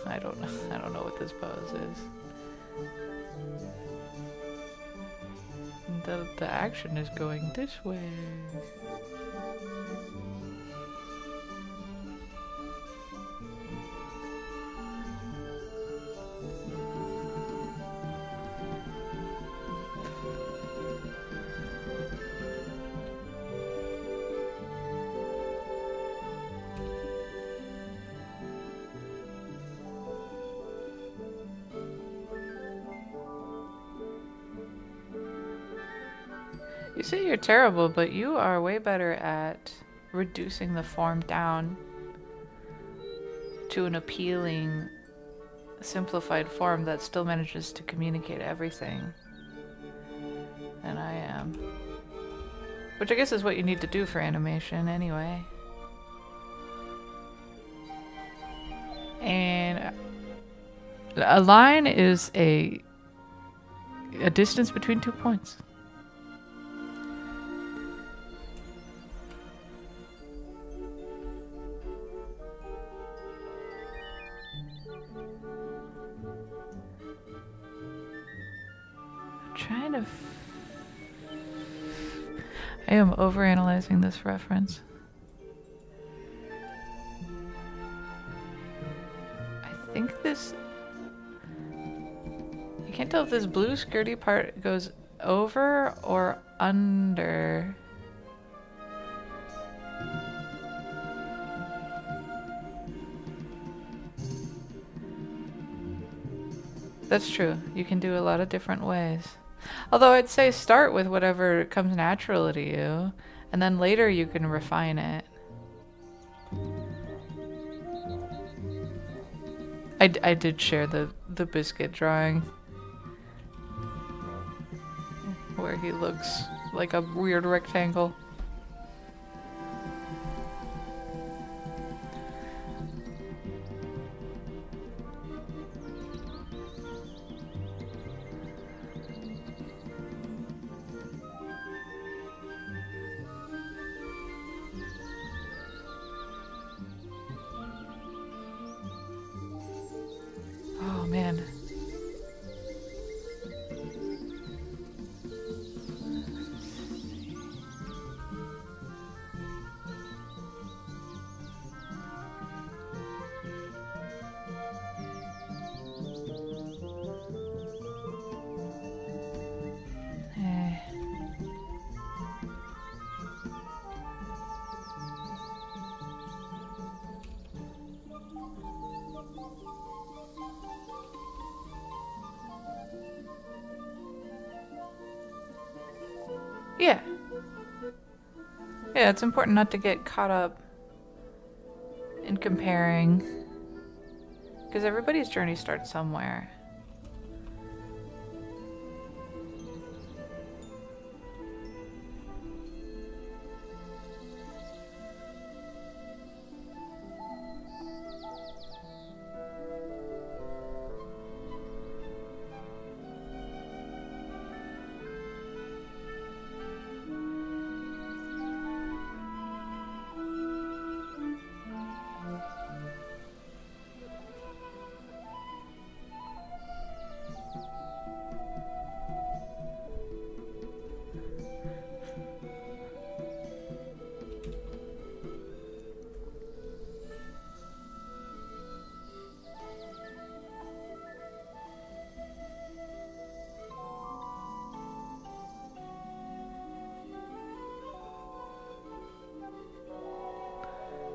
I don't know. I don't know what this pose is. The action is going this way. You say you're terrible, but you are way better at reducing the form down to an appealing, simplified form that still manages to communicate everything than I am. Which I guess is what you need to do for animation anyway. And a line is a distance between 2 points. I am overanalyzing this reference. I think this... I can't tell if this blue skirty part goes over or under. That's true. You can do a lot of different ways. Although I'd say start with whatever comes natural to you, and then later you can refine it. I did share the biscuit drawing where he looks like a weird rectangle. Oh man. Yeah. Yeah, it's important not to get caught up in comparing, because everybody's journey starts somewhere.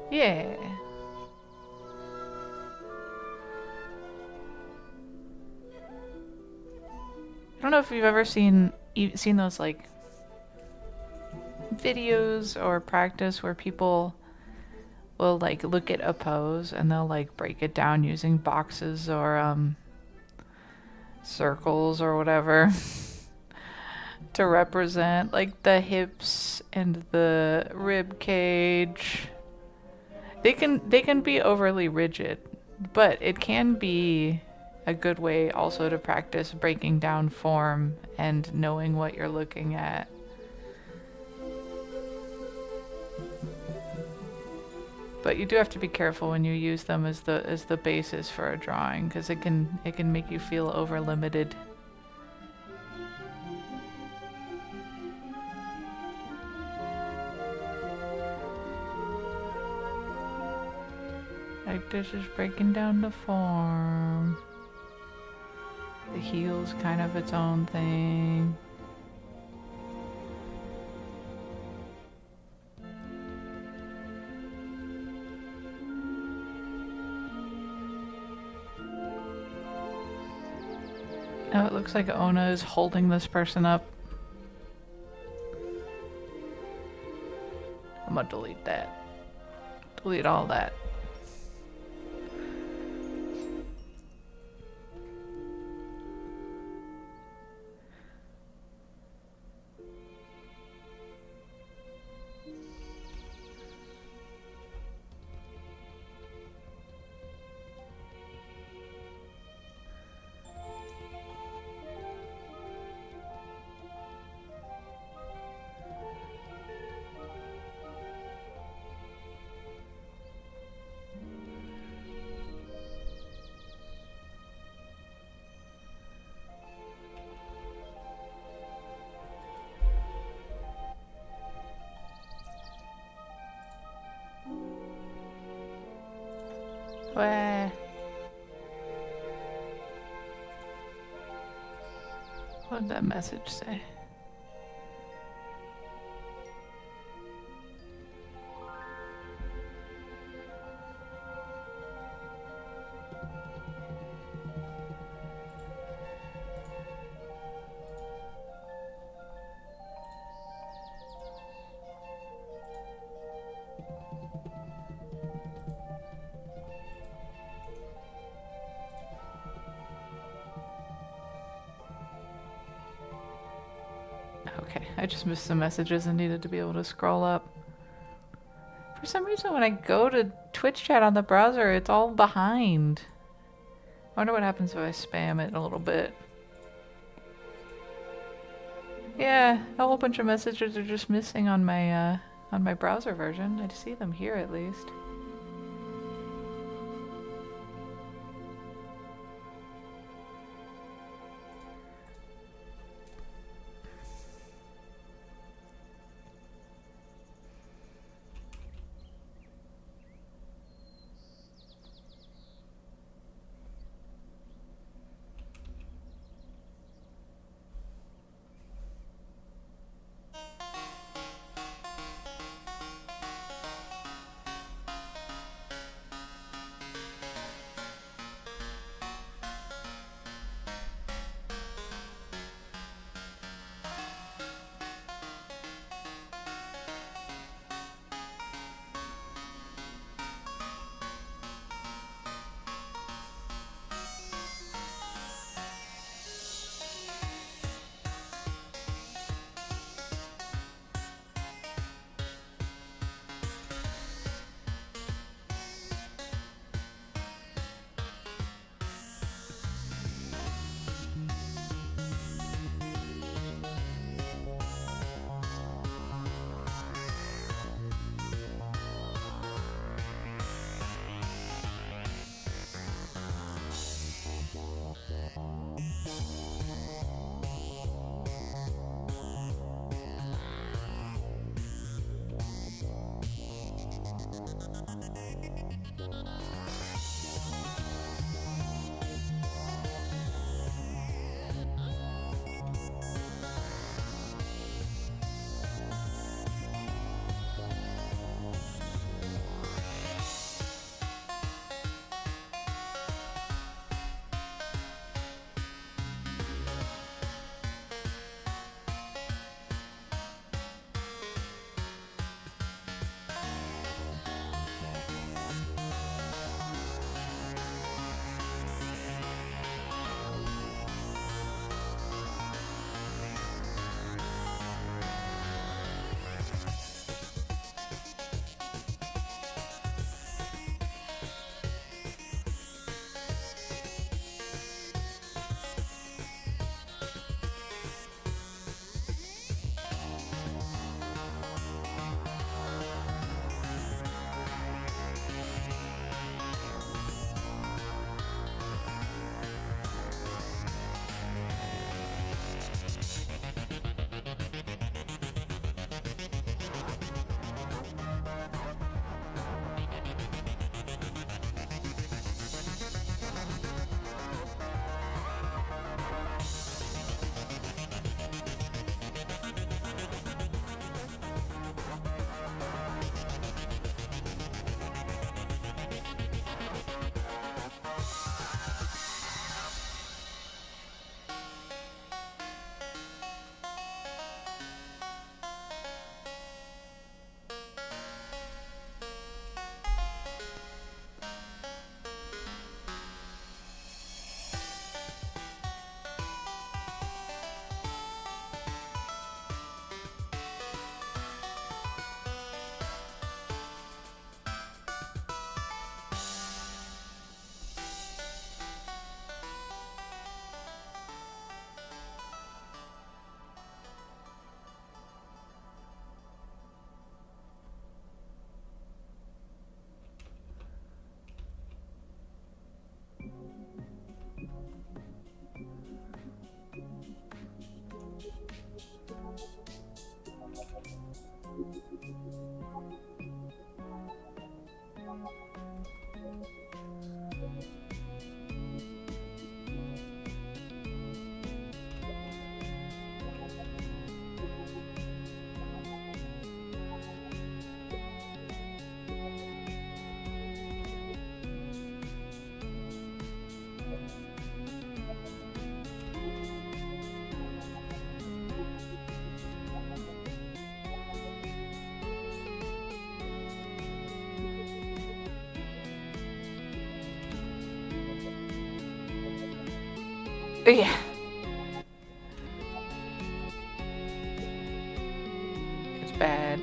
Yeah. I don't know if you've ever seen those like videos or practice where people will like look at a pose and they'll like break it down using boxes or circles or whatever to represent like the hips and the rib cage. They can be overly rigid, but it can be a good way also to practice breaking down form and knowing what you're looking at. But you do have to be careful when you use them as the basis for a drawing, because it can make you feel over limited. Like this is breaking down the form. The heel's kind of its own thing. Oh, it looks like Ona is holding this person up. I'm gonna delete that. Delete all that. Where? What did that message say? Okay, I just missed some messages and needed to be able to scroll up. For some reason, when I go to Twitch chat on the browser, it's all behind. I wonder what happens if I spam it a little bit. Yeah, a whole bunch of messages are just missing on my browser version. I see them here at least. Yeah. It's bad.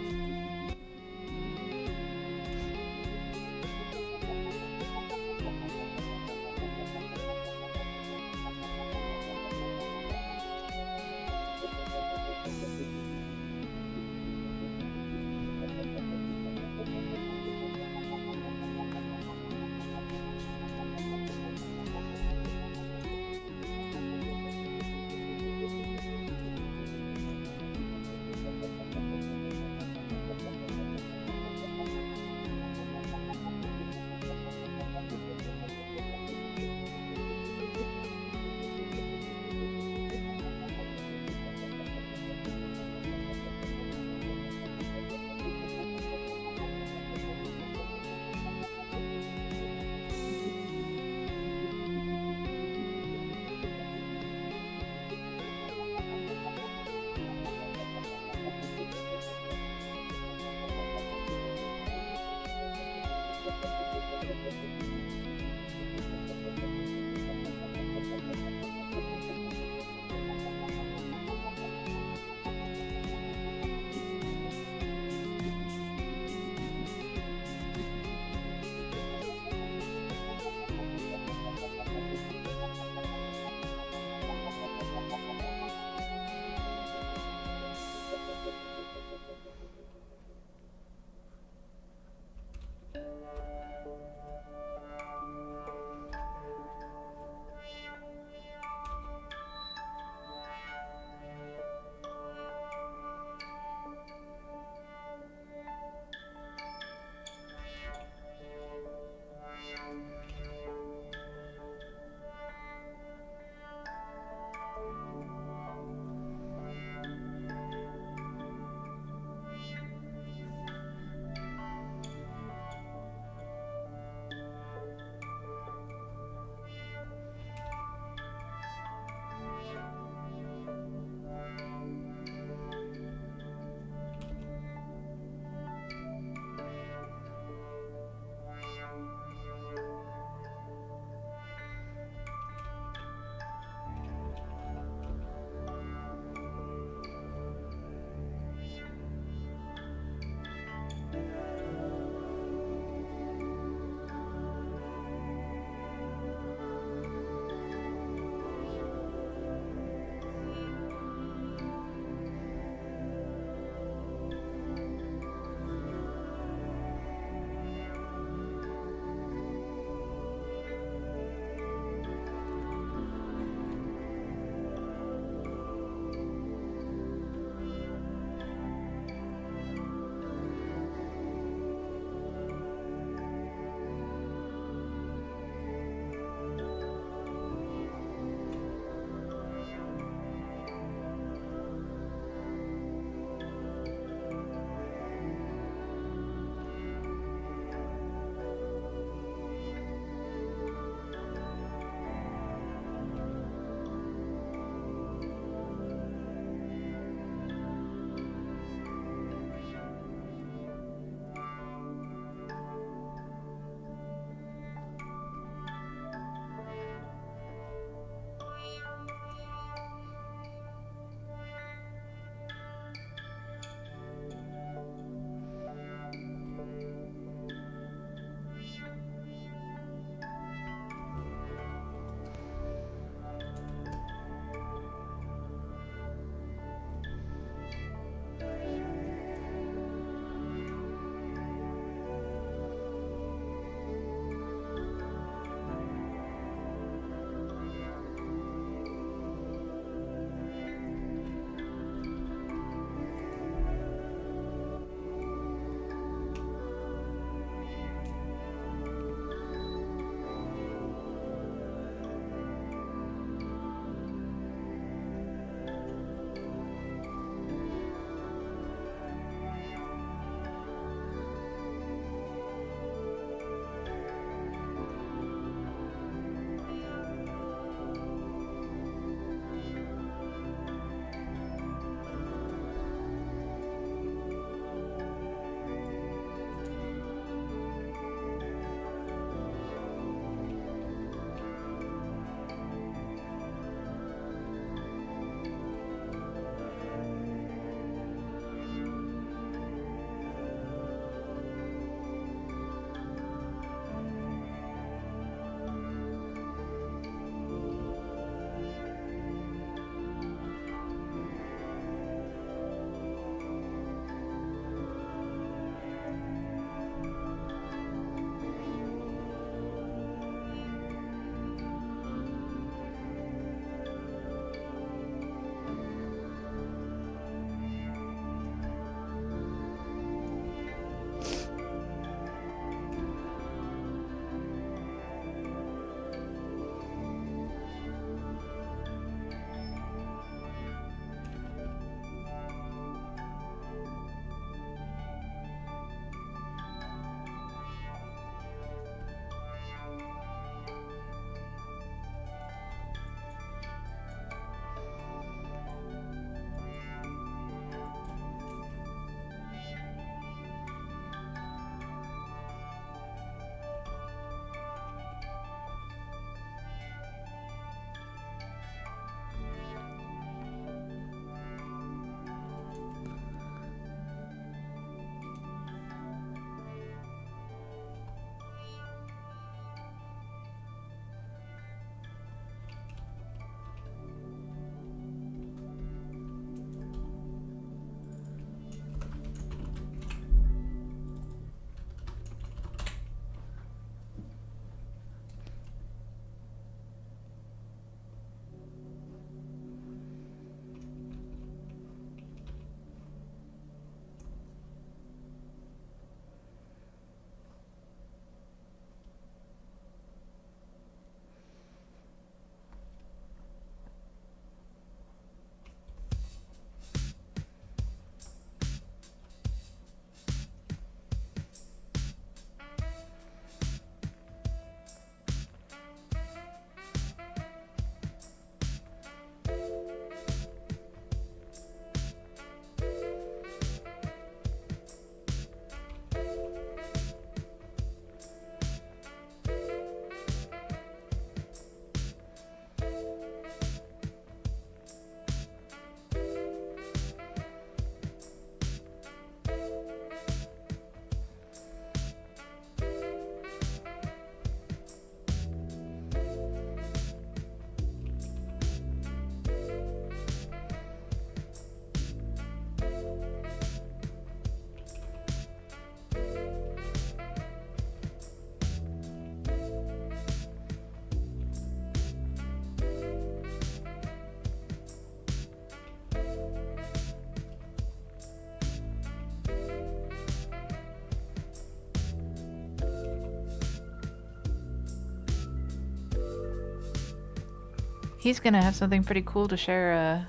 He's gonna have something pretty cool to share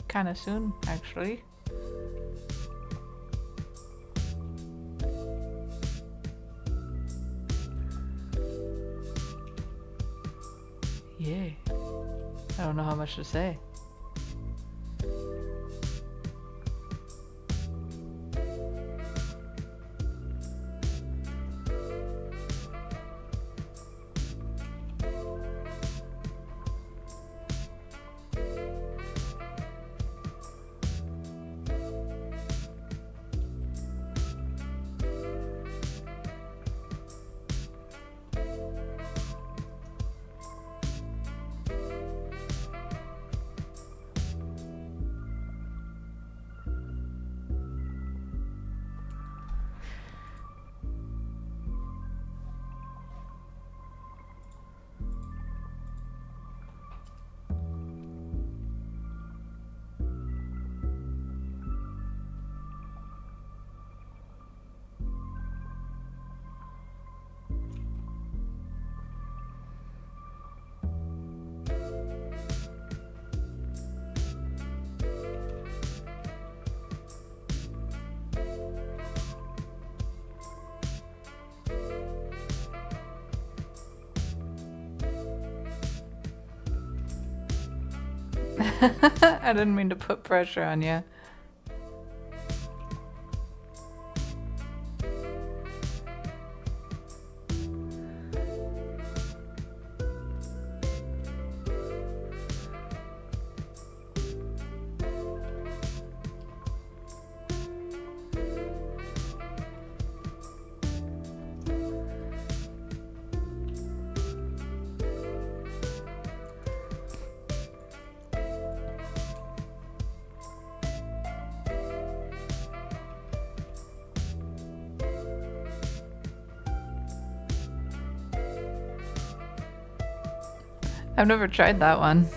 kind of soon, actually. Yay. I don't know how much to say. I didn't mean to put pressure on you. I've never tried that one.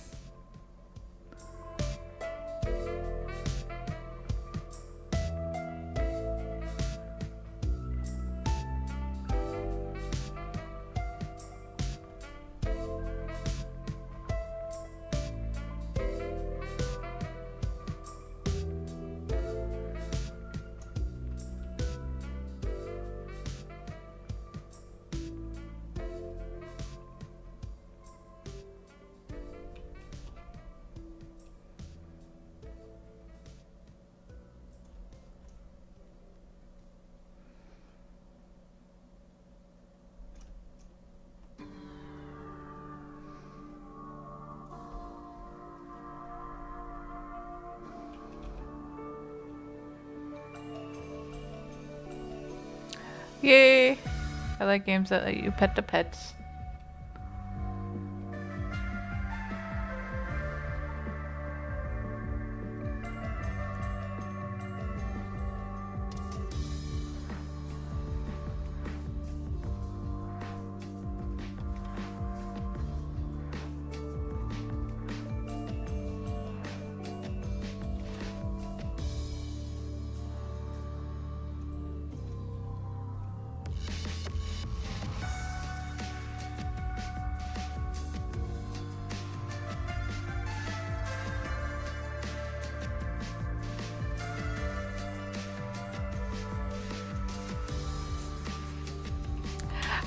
Yay! I like games that let you pet the pets.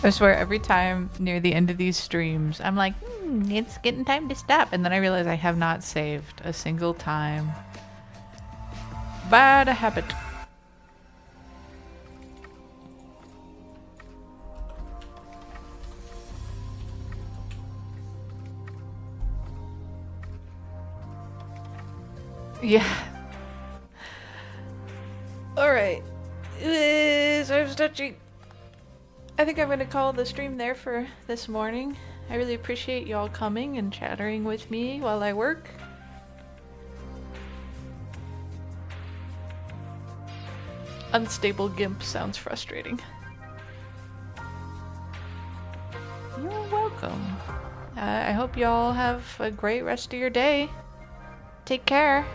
I swear every time near the end of these streams, I'm like, it's getting time to stop. And then I realize I have not saved a single time. Bad habit. Yeah. Alright. So I'm touching. I think I'm going to call the stream there for this morning. I really appreciate y'all coming and chattering with me while I work. Unstable GIMP sounds frustrating. You're welcome. I hope y'all have a great rest of your day. Take care.